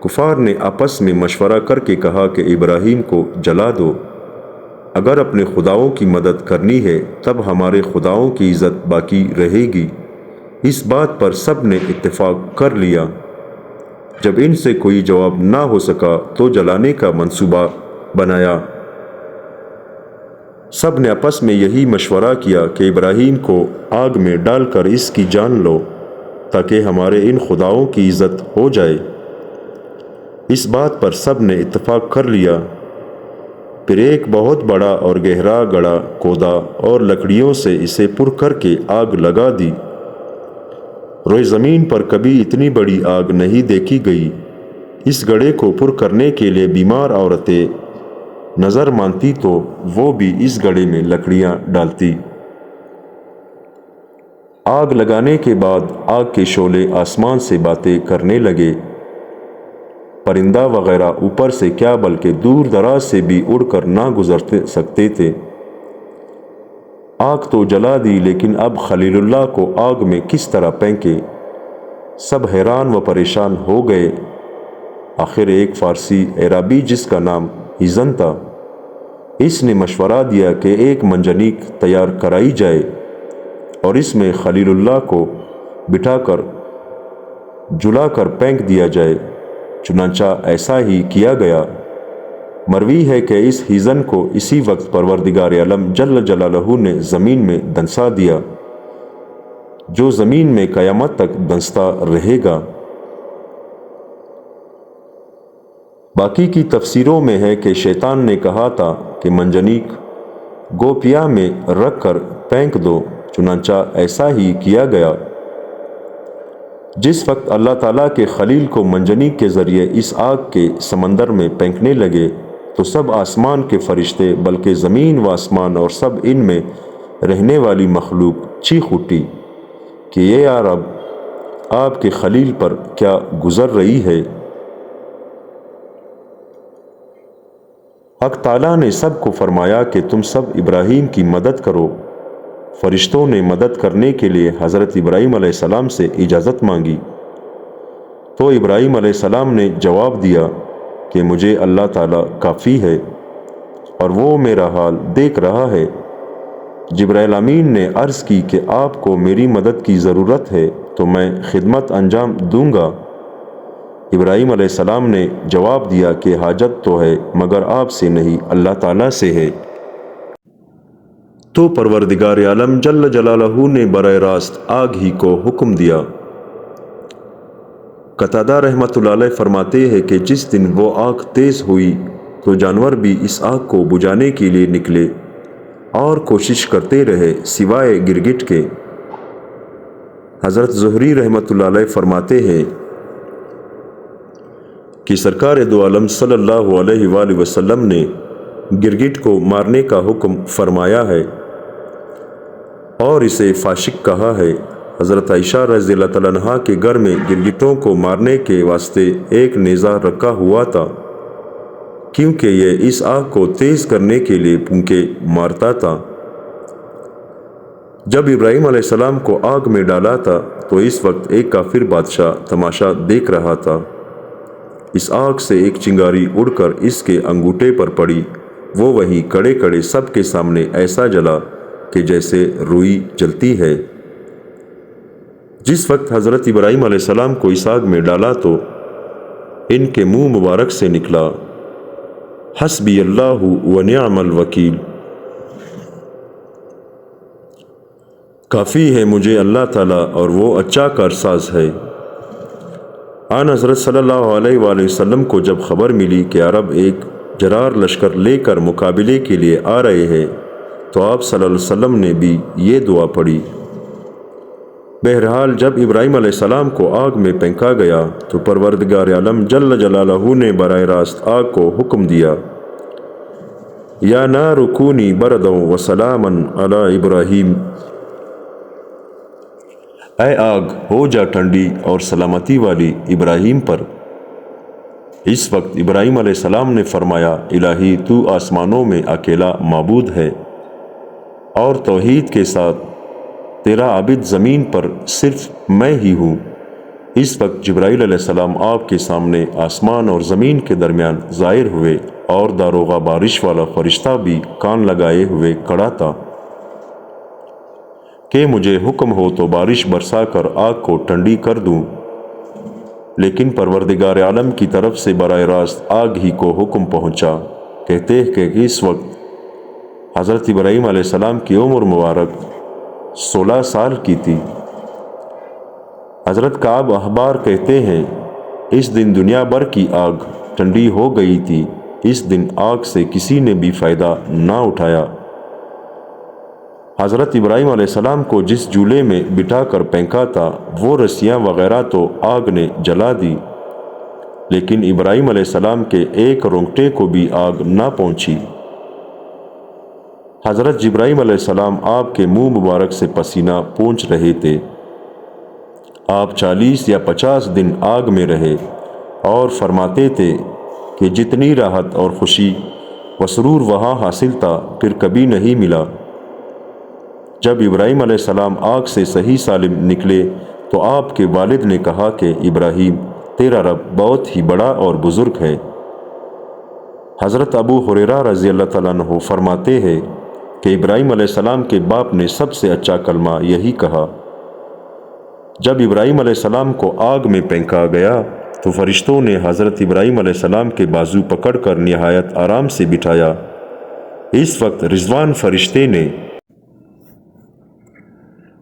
کفار نے آپس میں مشورہ کر کے کہا کہ ابراہیم کو جلا دو، اگر اپنے خداؤں کی مدد کرنی ہے تب ہمارے خداؤں کی عزت باقی رہے گی۔ اس بات پر سب نے اتفاق کر لیا۔ جب ان سے کوئی جواب نہ ہو سکا تو جلانے کا منصوبہ بنایا۔ سب نے آپس میں یہی مشورہ کیا کہ ابراہیم کو آگ میں ڈال کر اس کی جان لو تاکہ ہمارے ان خداؤں کی عزت ہو جائے۔ اس بات پر سب نے اتفاق کر لیا۔ پھر ایک بہت بڑا اور گہرا گڑھا کھودا اور لکڑیوں سے اسے پر کر کے آگ لگا دی۔ روئے زمین پر کبھی اتنی بڑی آگ نہیں دیکھی گئی۔ اس گڑھے کو پر کرنے کے لیے بیمار عورتیں نظر مانتی تو وہ بھی اس گڑھے میں لکڑیاں ڈالتی۔ آگ لگانے کے بعد آگ کے شعلے آسمان سے باتیں کرنے لگے۔ پرندہ وغیرہ اوپر سے کیا بلکہ دور دراز سے بھی اڑ کر نہ گزر سکتے تھے۔ آگ تو جلا دی لیکن اب خلیل اللہ کو آگ میں کس طرح پھینکے؟ سب حیران و پریشان ہو گئے۔ آخر ایک فارسی عرابی جس کا نام ہیزن تھا، اس نے مشورہ دیا کہ ایک منجنیق تیار کرائی جائے اور اس میں خلیل اللہ کو بٹھا کر جلا کر پھینک دیا جائے۔ چنانچہ ایسا ہی کیا گیا۔ مروی ہے کہ اس ہیزن کو اسی وقت پروردگار عالم جل جلالہ نے زمین میں دنسا دیا، جو زمین میں قیامت تک دنستا رہے گا۔ باقی کی تفسیروں میں ہے کہ شیطان نے کہا تھا کہ منجنیق گوپیا میں رکھ کر پھینک دو، چنانچہ ایسا ہی کیا گیا۔ جس وقت اللہ تعالیٰ کے خلیل کو منجنیق کے ذریعے اس آگ کے سمندر میں پھینکنے لگے تو سب آسمان کے فرشتے بلکہ زمین و آسمان اور سب ان میں رہنے والی مخلوق چیخ اٹھی کہ یہ رب آپ کے خلیل پر کیا گزر رہی ہے۔ حق تعالیٰ نے سب کو فرمایا کہ تم سب ابراہیم کی مدد کرو۔ فرشتوں نے مدد کرنے کے لیے حضرت ابراہیم علیہ السلام سے اجازت مانگی تو ابراہیم علیہ السلام نے جواب دیا کہ مجھے اللہ تعالیٰ کافی ہے اور وہ میرا حال دیکھ رہا ہے۔ جبرائیل امین نے عرض کی کہ آپ کو میری مدد کی ضرورت ہے تو میں خدمت انجام دوں گا۔ ابراہیم علیہ السلام نے جواب دیا کہ حاجت تو ہے مگر آپ سے نہیں، اللہ تعالیٰ سے ہے۔ تو پروردگار عالم جل جلالہ نے براہ راست آگ ہی کو حکم دیا۔ قتادہ رحمۃ اللہ علیہ فرماتے ہیں کہ جس دن وہ آگ تیز ہوئی تو جانور بھی اس آگ کو بجھانے کے لیے نکلے اور کوشش کرتے رہے سوائے گرگٹ کے۔ حضرت زہری رحمۃ اللہ علیہ فرماتے ہیں کہ سرکار دو عالم صلی اللہ علیہ وآلہ وسلم نے گرگٹ کو مارنے کا حکم فرمایا ہے اور اسے فاشق کہا ہے۔ حضرت عائشہ رضی اللہ تعالیٰ عنہا کے گھر میں گرگٹوں کو مارنے کے واسطے ایک نیزہ رکھا ہوا تھا کیونکہ یہ اس آگ کو تیز کرنے کے لیے پھونکے مارتا تھا۔ جب ابراہیم علیہ السلام کو آگ میں ڈالا تھا تو اس وقت ایک کافر بادشاہ تماشا دیکھ رہا تھا۔ اس آگ سے ایک چنگاری اڑ کر اس کے انگوٹھے پر پڑی، وہ وہیں کڑے کڑے سب کے سامنے ایسا جلا کہ جیسے روئی جلتی ہے۔ جس وقت حضرت ابراہیم علیہ السلام کو اس آگ میں ڈالا تو ان کے منہ مبارک سے نکلا حسبی اللہ و نعم الوکیل، کافی ہے مجھے اللہ تعالیٰ اور وہ اچھا کارساز ہے۔ آن حضرت صلی اللہ علیہ وآلہ وسلم کو جب خبر ملی کہ عرب ایک جرار لشکر لے کر مقابلے کے لیے آ رہے ہیں تو آپ صلی اللہ علیہ وسلم نے بھی یہ دعا پڑھی۔ بہرحال جب ابراہیم علیہ السلام کو آگ میں پھینکا گیا تو پروردگار عالم جل جلالہ نے براہ راست آگ کو حکم دیا، یا نار کونی بردا و سلاما علی ابراہیم، اے آگ ہو جا ٹھنڈی اور سلامتی والی ابراہیم پر۔ اس وقت ابراہیم علیہ السلام نے فرمایا، الہی تو آسمانوں میں اکیلا معبود ہے اور توحید کے ساتھ تیرا عابد زمین پر صرف میں ہی ہوں۔ اس وقت جبرائیل علیہ السلام آپ کے سامنے آسمان اور زمین کے درمیان ظاہر ہوئے اور داروغہ بارش والا فرشتہ بھی کان لگائے ہوئے کھڑا تھا کہ مجھے حکم ہو تو بارش برسا کر آگ کو ٹھنڈی کر دوں، لیکن پروردگار عالم کی طرف سے براہ راست آگ ہی کو حکم پہنچا۔ کہتے ہیں کہ اس وقت حضرت ابراہیم علیہ السلام کی عمر مبارک 16 سال کی تھی۔ حضرت کعب احبار کہتے ہیں، اس دن دنیا بھر کی آگ ٹھنڈی ہو گئی تھی، اس دن آگ سے کسی نے بھی فائدہ نہ اٹھایا۔ حضرت ابراہیم علیہ السلام کو جس جھولے میں بٹھا کر پھینکا تھا وہ رسیاں وغیرہ تو آگ نے جلا دی، لیکن ابراہیم علیہ السلام کے ایک رونگٹے کو بھی آگ نہ پہنچی۔ حضرت جبرائیل علیہ السلام آپ کے منہ مبارک سے پسینہ پونچھ رہے تھے۔ آپ 40 یا 50 دن آگ میں رہے اور فرماتے تھے کہ جتنی راحت اور خوشی و سرور وہاں حاصل تھا پھر کبھی نہیں ملا۔ جب ابراہیم علیہ السلام آگ سے صحیح سالم نکلے تو آپ کے والد نے کہا کہ ابراہیم تیرا رب بہت ہی بڑا اور بزرگ ہے۔ حضرت ابو ہریرہ رضی اللہ تعالیٰ عنہ فرماتے ہیں کہ ابراہیم علیہ السلام کے باپ نے سب سے اچھا کلمہ یہی کہا۔ جب ابراہیم علیہ السلام کو آگ میں پھینکا گیا تو فرشتوں نے حضرت ابراہیم علیہ السلام کے بازو پکڑ کر نہایت آرام سے بٹھایا۔ اس وقت رضوان فرشتے نے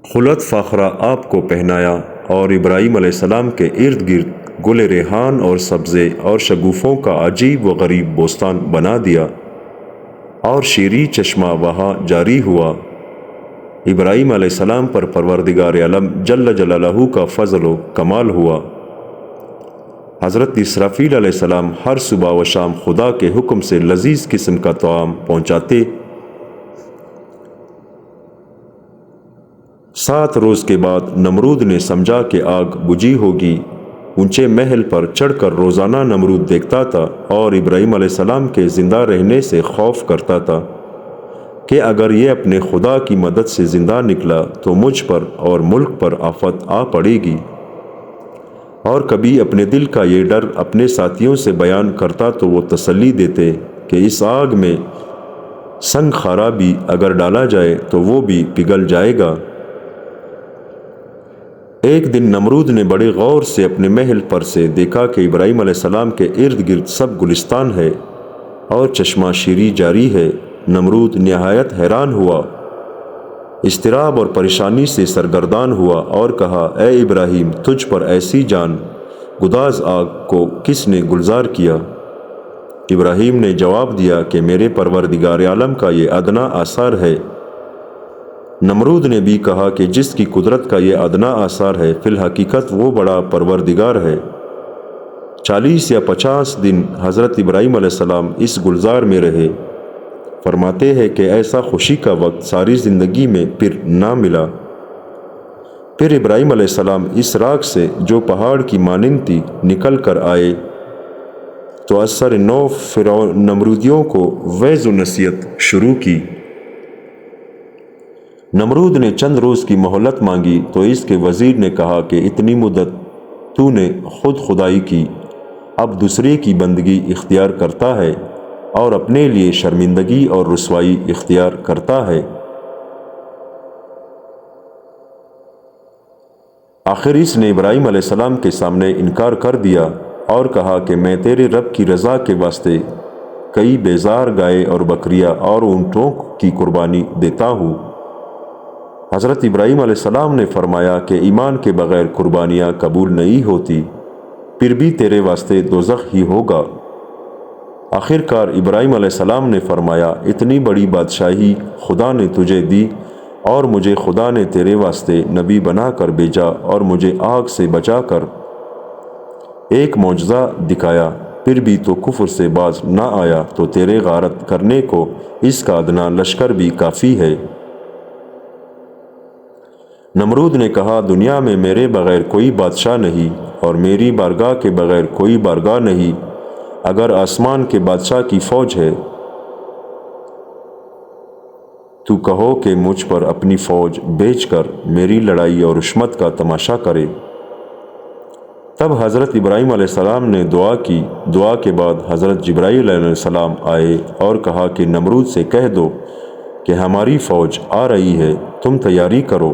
خلد فاخرہ آپ کو پہنایا اور ابراہیم علیہ السلام کے ارد گرد گل ریحان اور سبزے اور شگوفوں کا عجیب و غریب بوستان بنا دیا اور شیریں چشمہ وہاں جاری ہوا۔ ابراہیم علیہ السلام پر پروردگار عالم جل جلالہ کا فضل و کمال ہوا۔ حضرت اسرافیل علیہ السلام ہر صبح و شام خدا کے حکم سے لذیذ قسم کا طعام پہنچاتے۔ 7 روز کے بعد نمرود نے سمجھا کہ آگ بجھی ہوگی۔ اونچے محل پر چڑھ کر روزانہ نمرود دیکھتا تھا اور ابراہیم علیہ السلام کے زندہ رہنے سے خوف کرتا تھا کہ اگر یہ اپنے خدا کی مدد سے زندہ نکلا تو مجھ پر اور ملک پر آفت آ پڑے گی، اور کبھی اپنے دل کا یہ ڈر اپنے ساتھیوں سے بیان کرتا تو وہ تسلی دیتے کہ اس آگ میں سنگ خارا بھی اگر ڈالا جائے تو وہ بھی پگھل جائے گا۔ ایک دن نمرود نے بڑے غور سے اپنے محل پر سے دیکھا کہ ابراہیم علیہ السلام کے ارد گرد سب گلستان ہے اور چشمہ شیری جاری ہے۔ نمرود نہایت حیران ہوا، اضطراب اور پریشانی سے سرگردان ہوا اور کہا، اے ابراہیم، تجھ پر ایسی جان گداز آگ کو کس نے گلزار کیا؟ ابراہیم نے جواب دیا کہ میرے پروردگار عالم کا یہ ادنا آثار ہے۔ نمرود نے بھی کہا کہ جس کی قدرت کا یہ ادنا آثار ہے، فی الحقیقت وہ بڑا پروردگار ہے۔ 40 یا 50 دن حضرت ابراہیم علیہ السلام اس گلزار میں رہے۔ فرماتے ہیں کہ ایسا خوشی کا وقت ساری زندگی میں پھر نہ ملا۔ پھر ابراہیم علیہ السلام اس راکھ سے جو پہاڑ کی مانند تھی نکل کر آئے تو اثر نو فرعون نمرودیوں کو وعظ و نصیحت شروع کی۔ نمرود نے چند روز کی مہلت مانگی تو اس کے وزیر نے کہا کہ اتنی مدت تو نے خود خدائی کی، اب دوسرے کی بندگی اختیار کرتا ہے اور اپنے لیے شرمندگی اور رسوائی اختیار کرتا ہے۔ آخر اس نے ابراہیم علیہ السلام کے سامنے انکار کر دیا اور کہا کہ میں تیرے رب کی رضا کے واسطے کئی بیزار گائے اور بکریاں اور اونٹوں کی قربانی دیتا ہوں۔ حضرت ابراہیم علیہ السلام نے فرمایا کہ ایمان کے بغیر قربانیاں قبول نہیں ہوتی، پھر بھی تیرے واسطے دوزخ ہی ہوگا۔ آخر کار ابراہیم علیہ السلام نے فرمایا، اتنی بڑی بادشاہی خدا نے تجھے دی اور مجھے خدا نے تیرے واسطے نبی بنا کر بھیجا اور مجھے آگ سے بچا کر ایک معجزہ دکھایا، پھر بھی تو کفر سے باز نہ آیا تو تیرے غارت کرنے کو اس کا ادنا لشکر بھی کافی ہے۔ نمرود نے کہا، دنیا میں میرے بغیر کوئی بادشاہ نہیں اور میری بارگاہ کے بغیر کوئی بارگاہ نہیں۔ اگر آسمان کے بادشاہ کی فوج ہے تو کہو کہ مجھ پر اپنی فوج بھیج کر میری لڑائی اور عصمت کا تماشا کرے۔ تب حضرت ابراہیم علیہ السلام نے دعا کی۔ دعا کے بعد حضرت جبرائیل علیہ السلام آئے اور کہا کہ نمرود سے کہہ دو کہ ہماری فوج آ رہی ہے، تم تیاری کرو۔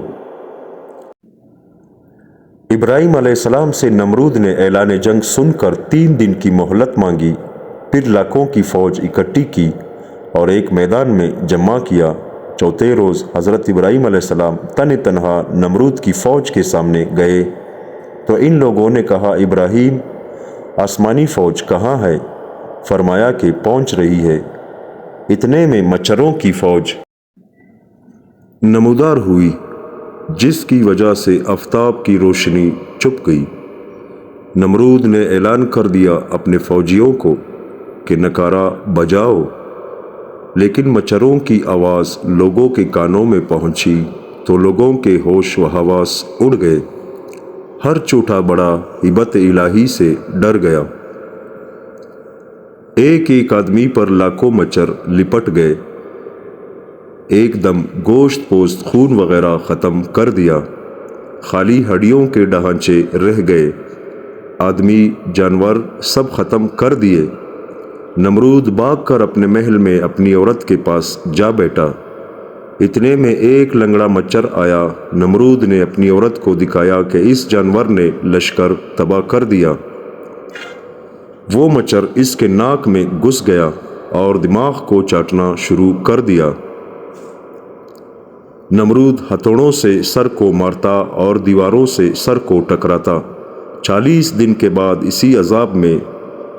ابراہیم علیہ السلام سے نمرود نے اعلان جنگ سن کر 3 دن کی مہلت مانگی، پھر لاکھوں کی فوج اکٹھی کی اور ایک میدان میں جمع کیا۔ چوتھے روز حضرت ابراہیم علیہ السلام تنہا نمرود کی فوج کے سامنے گئے تو ان لوگوں نے کہا، ابراہیم، آسمانی فوج کہاں ہے؟ فرمایا کہ پہنچ رہی ہے۔ اتنے میں مچھروں کی فوج نمودار ہوئی، جس کی وجہ سے آفتاب کی روشنی چھپ گئی۔ نمرود نے اعلان کر دیا اپنے فوجیوں کو کہ نکارہ بجاؤ، لیکن مچھروں کی آواز لوگوں کے کانوں میں پہنچی تو لوگوں کے ہوش و حواس اڑ گئے۔ ہر چھوٹا بڑا ہیبت الہی سے ڈر گیا۔ ایک ایک آدمی پر لاکھوں مچھر لپٹ گئے۔ ایک دم گوشت پوست خون وغیرہ ختم کر دیا، خالی ہڈیوں کے ڈھانچے رہ گئے۔ آدمی جانور سب ختم کر دیے۔ نمرود بھاگ کر اپنے محل میں اپنی عورت کے پاس جا بیٹھا۔ اتنے میں ایک لنگڑا مچھر آیا۔ نمرود نے اپنی عورت کو دکھایا کہ اس جانور نے لشکر تباہ کر دیا۔ وہ مچھر اس کے ناک میں گھس گیا اور دماغ کو چاٹنا شروع کر دیا۔ نمرود ہتھوڑوں سے سر کو مارتا اور دیواروں سے سر کو ٹکراتا۔ 40 دن کے بعد اسی عذاب میں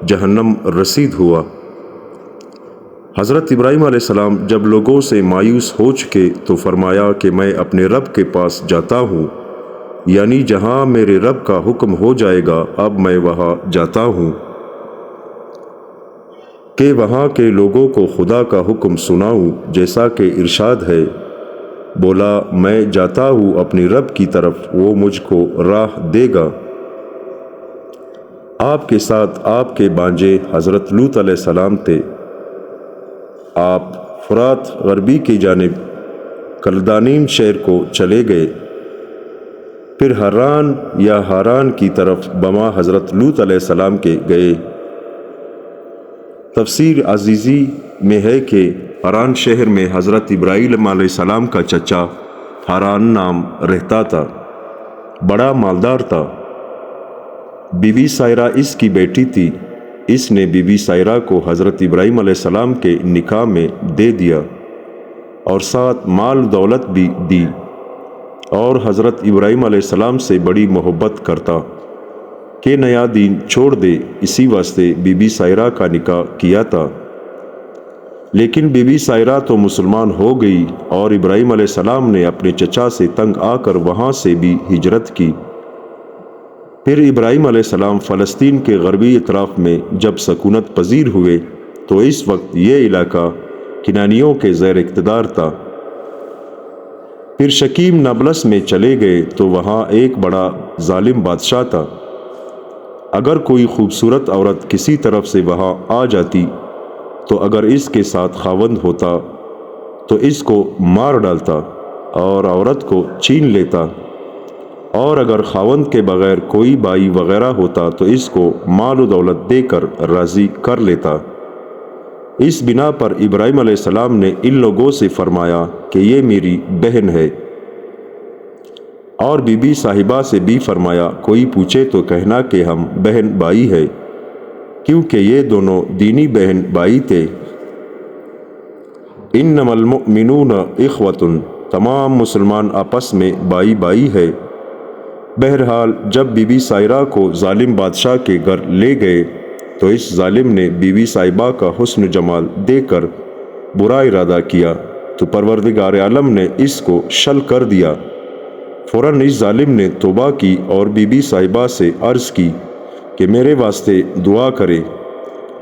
جہنم رسید ہوا۔ حضرت ابراہیم علیہ السلام جب لوگوں سے مایوس ہو چکے تو فرمایا کہ میں اپنے رب کے پاس جاتا ہوں، یعنی جہاں میرے رب کا حکم ہو جائے گا اب میں وہاں جاتا ہوں کہ وہاں کے لوگوں کو خدا کا حکم سناؤں، جیسا کہ ارشاد ہے، بولا میں جاتا ہوں اپنی رب کی طرف، وہ مجھ کو راہ دے گا۔ آپ کے ساتھ آپ کے بانجے حضرت لوط علیہ السلام تھے۔ آپ فرات غربی کی جانب کلدانین شہر کو چلے گئے، پھر حران یا ہاران کی طرف بما حضرت لوط علیہ السلام کے گئے۔ تفسیر عزیزی میں ہے کہ حران شہر میں حضرت ابراہیم علیہ السلام کا چچا حران نام رہتا تھا، بڑا مالدار تھا۔ بی بی سائرہ اس کی بیٹی تھی، اس نے بی بی سائرہ کو حضرت ابراہیم علیہ السلام کے نکاح میں دے دیا اور ساتھ مال دولت بھی دی، اور حضرت ابراہیم علیہ السلام سے بڑی محبت کرتا کہ نیا دین چھوڑ دے، اسی واسطے بی بی سائرہ کا نکاح کیا تھا۔ لیکن بی بی سائرہ تو مسلمان ہو گئی اور ابراہیم علیہ السلام نے اپنے چچا سے تنگ آ کر وہاں سے بھی ہجرت کی۔ پھر ابراہیم علیہ السلام فلسطین کے غربی اطراف میں جب سکونت پذیر ہوئے تو اس وقت یہ علاقہ کنانیوں کے زیر اقتدار تھا۔ پھر شکیم نابلس میں چلے گئے تو وہاں ایک بڑا ظالم بادشاہ تھا۔ اگر کوئی خوبصورت عورت کسی طرف سے وہاں آ جاتی تو اگر اس کے ساتھ خاوند ہوتا تو اس کو مار ڈالتا اور عورت کو چھین لیتا، اور اگر خاوند کے بغیر کوئی بھائی وغیرہ ہوتا تو اس کو مال و دولت دے کر راضی کر لیتا۔ اس بنا پر ابراہیم علیہ السلام نے ان لوگوں سے فرمایا کہ یہ میری بہن ہے، اور بی بی صاحبہ سے بھی فرمایا کوئی پوچھے تو کہنا کہ ہم بہن بھائی ہے، کیونکہ یہ دونوں دینی بہن بھائی تھے۔ انما المؤمنون اخوۃ، تمام مسلمان آپس میں بھائی بھائی ہے۔ بہرحال جب بی بی سائرہ کو ظالم بادشاہ کے گھر لے گئے تو اس ظالم نے بی بی صاحبہ کا حسن جمال دیکھ کر برا ارادہ کیا تو پروردگار عالم نے اس کو شل کر دیا۔ فوراً اس ظالم نے توبہ کی اور بی بی صاحبہ سے عرض کی کہ میرے واسطے دعا کرے،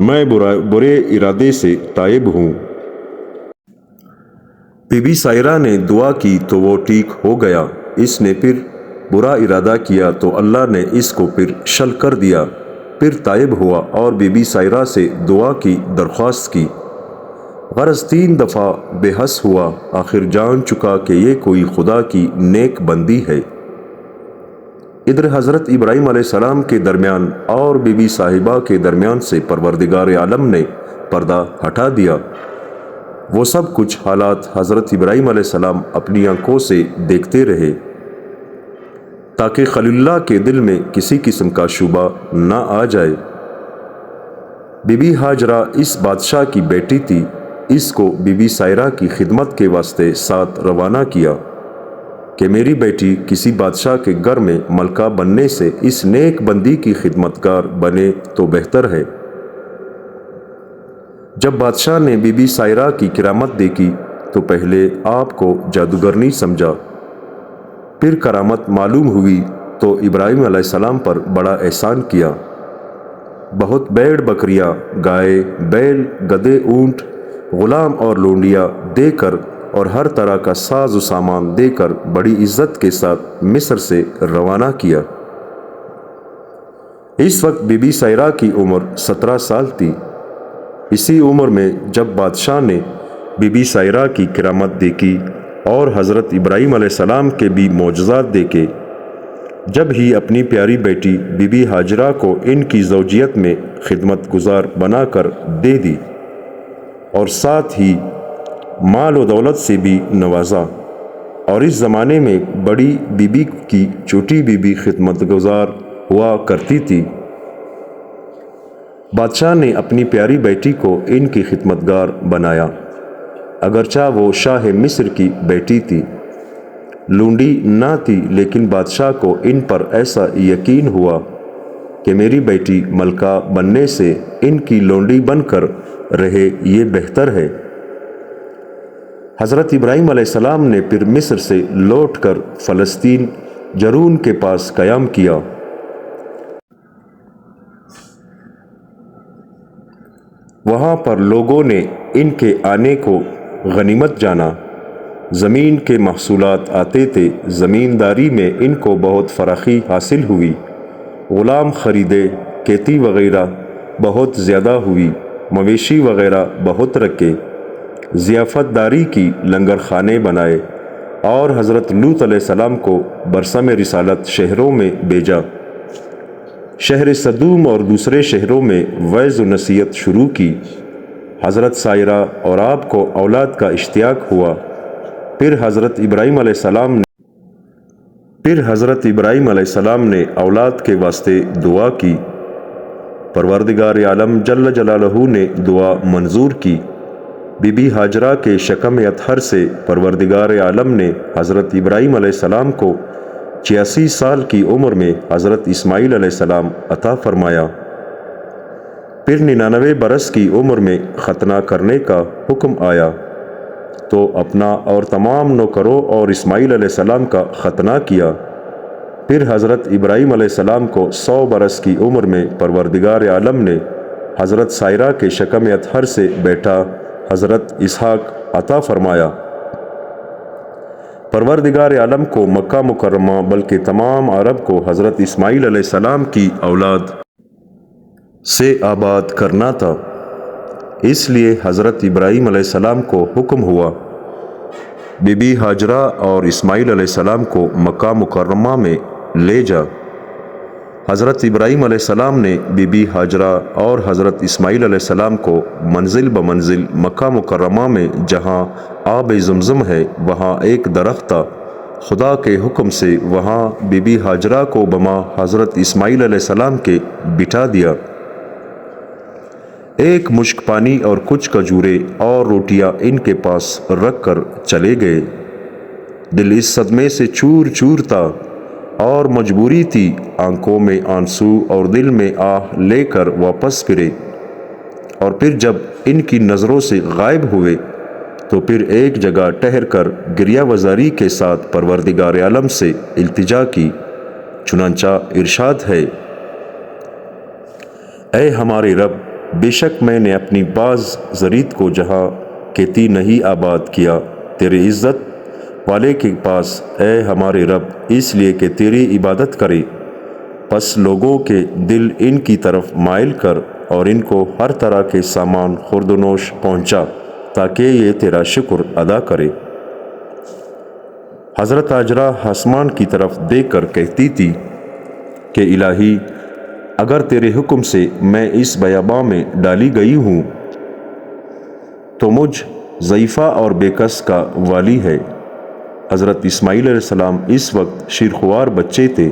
میں برے ارادے سے تائب ہوں۔ بی بی سائرہ نے دعا کی تو وہ ٹھیک ہو گیا۔ اس نے پھر برا ارادہ کیا تو اللہ نے اس کو پھر شل کر دیا، پھر تائب ہوا اور بی بی سائرہ سے دعا کی درخواست کی۔ غرض 3 دفعہ بے حس ہوا، آخر جان چکا کہ یہ کوئی خدا کی نیک بندی ہے۔ ادھر حضرت ابراہیم علیہ السلام کے درمیان اور بی بی صاحبہ کے درمیان سے پروردگار عالم نے پردہ ہٹا دیا۔ وہ سب کچھ حالات حضرت ابراہیم علیہ السلام اپنی آنکھوں سے دیکھتے رہے تاکہ خلیل اللہ کے دل میں کسی قسم کا شبہ نہ آ جائے۔ بی بی ہاجرہ اس بادشاہ کی بیٹی تھی، اس کو بی بی سائرہ کی خدمت کے واسطے ساتھ روانہ کیا کہ میری بیٹی کسی بادشاہ کے گھر میں ملکہ بننے سے اس نیک بندی کی خدمتگار بنے تو بہتر ہے۔ جب بادشاہ نے بی بی سائرہ کی کرامت دیکھی تو پہلے آپ کو جادوگرنی سمجھا، پھر کرامت معلوم ہوئی تو ابراہیم علیہ السلام پر بڑا احسان کیا۔ بہت بھیڑ بکریاں، گائے، بیل، گدھے، اونٹ، غلام اور لونڈیاں دے کر اور ہر طرح کا ساز و سامان دے کر بڑی عزت کے ساتھ مصر سے روانہ کیا۔ اس وقت بی بی سائرہ کی عمر 17 سال تھی۔ اسی عمر میں جب بادشاہ نے بی بی سائرہ کی کرامت دیکھی اور حضرت ابراہیم علیہ السلام کے بھی معجزات دیکھے، جب ہی اپنی پیاری بیٹی بی بی ہاجرہ کو ان کی زوجیت میں خدمت گزار بنا کر دے دی اور ساتھ ہی مال و دولت سے بھی نوازا، اور اس زمانے میں بڑی بی بی کی چھوٹی بی بی خدمت گزار ہوا کرتی تھی۔ بادشاہ نے اپنی پیاری بیٹی کو ان کی خدمتگار بنایا، اگرچہ وہ شاہ مصر کی بیٹی تھی، لونڈی نہ تھی، لیکن بادشاہ کو ان پر ایسا یقین ہوا کہ میری بیٹی ملکہ بننے سے ان کی لونڈی بن کر رہے یہ بہتر ہے۔ حضرت ابراہیم علیہ السلام نے پھر مصر سے لوٹ کر فلسطین جرون کے پاس قیام کیا۔ وہاں پر لوگوں نے ان کے آنے کو غنیمت جانا۔ زمین کے محصولات آتے تھے، زمینداری میں ان کو بہت فراخی حاصل ہوئی، غلام خریدے، کھیتی وغیرہ بہت زیادہ ہوئی، مویشی وغیرہ بہت رکھے، ضیافت داری کی، لنگر خانے بنائے، اور حضرت لوط علیہ السلام کو برسم رسالت شہروں میں بھیجا۔ شہر صدوم اور دوسرے شہروں میں وعظ و نصیحت شروع کی۔ حضرت سائرہ اور آپ کو اولاد کا اشتیاق ہوا۔ پھر حضرت ابراہیم علیہ السلام نے اولاد کے واسطے دعا کی۔ پروردگار عالم جل جلالہ نے دعا منظور کی۔ بی بی ہاجرہ کے شکم اطہر سے پروردگار عالم نے حضرت ابراہیم علیہ السلام کو 86 سال کی عمر میں حضرت اسماعیل علیہ السلام عطا فرمایا۔ پھر 99 برس کی عمر میں ختنہ کرنے کا حکم آیا تو اپنا اور تمام نوکروں اور اسماعیل علیہ السلام کا ختنہ کیا۔ پھر حضرت ابراہیم علیہ السلام کو 100 برس کی عمر میں پروردگار عالم نے حضرت سائرہ کے شکم اطہر سے بیٹا حضرت اسحاق عطا فرمایا۔ پروردگار عالم کو مکہ مکرمہ بلکہ تمام عرب کو حضرت اسماعیل علیہ السلام کی اولاد سے آباد کرنا تھا، اس لیے حضرت ابراہیم علیہ السلام کو حکم ہوا بی بی ہاجرہ اور اسماعیل علیہ السلام کو مکہ مکرمہ میں لے جا۔ حضرت ابراہیم علیہ السلام نے بی بی ہاجرہ اور حضرت اسماعیل علیہ السلام کو منزل بمنزل مکہ مکرمہ میں جہاں آب زمزم ہے وہاں ایک درخت تھا، خدا کے حکم سے وہاں بی بی ہاجرہ کو بما حضرت اسماعیل علیہ السلام کے بٹھا دیا۔ ایک مشک پانی اور کچھ کھجوریں اور روٹیاں ان کے پاس رکھ کر چلے گئے۔ دل اس صدمے سے چور چور تھا اور مجبوری تھی آنکھوں میں آنسو اور دل میں آہ لے کر واپس پھرے، اور پھر جب ان کی نظروں سے غائب ہوئے تو پھر ایک جگہ ٹھہر کر گریہ وزاری کے ساتھ پروردگار عالم سے التجا کی۔ چنانچہ ارشاد ہے، اے ہمارے رب، بے شک میں نے اپنی بعض ذریت کو جہاں کھیتی نہیں آباد کیا تیرے عزت والے کے پاس، اے ہمارے رب، اس لیے کہ تیری عبادت کرے، پس لوگوں کے دل ان کی طرف مائل کر اور ان کو ہر طرح کے سامان خورد و نوش پہنچا تاکہ یہ تیرا شکر ادا کرے۔ حضرت ہاجرہ آسمان کی طرف دیکھ کر کہتی تھی کہ الہی، اگر تیرے حکم سے میں اس بیاباں میں ڈالی گئی ہوں تو مجھ ضعیفہ اور بے کس کا والی ہے۔ حضرت اسماعیل علیہ السلام اس وقت شیرخوار بچے تھے۔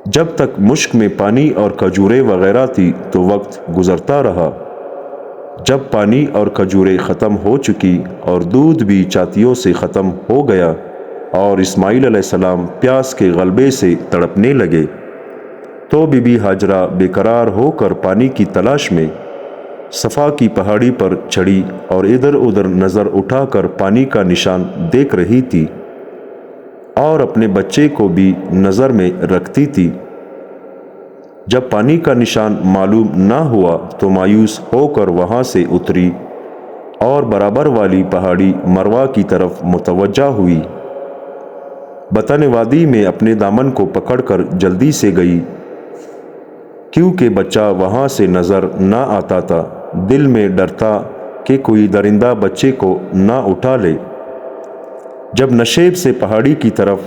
جب تک مشک میں پانی اور کھجوریں وغیرہ تھی تو وقت گزرتا رہا۔ جب پانی اور کھجوریں ختم ہو چکی اور دودھ بھی چاتیوں سے ختم ہو گیا اور اسماعیل علیہ السلام پیاس کے غلبے سے تڑپنے لگے تو بی بی ہاجرہ بے قرار ہو کر پانی کی تلاش میں صفا کی پہاڑی پر چڑھی اور ادھر ادھر نظر اٹھا کر پانی کا نشان دیکھ رہی تھی اور اپنے بچے کو بھی نظر میں رکھتی تھی۔ جب پانی کا نشان معلوم نہ ہوا تو مایوس ہو کر وہاں سے اتری اور برابر والی پہاڑی مروہ کی طرف متوجہ ہوئی۔ بطن وادی میں اپنے دامن کو پکڑ کر جلدی سے گئی کیونکہ بچہ وہاں سے نظر نہ آتا تھا۔ دل میں ڈر تھا کہ کوئی درندہ بچے کو نہ اٹھا لے۔ جب نشیب سے پہاڑی کی طرف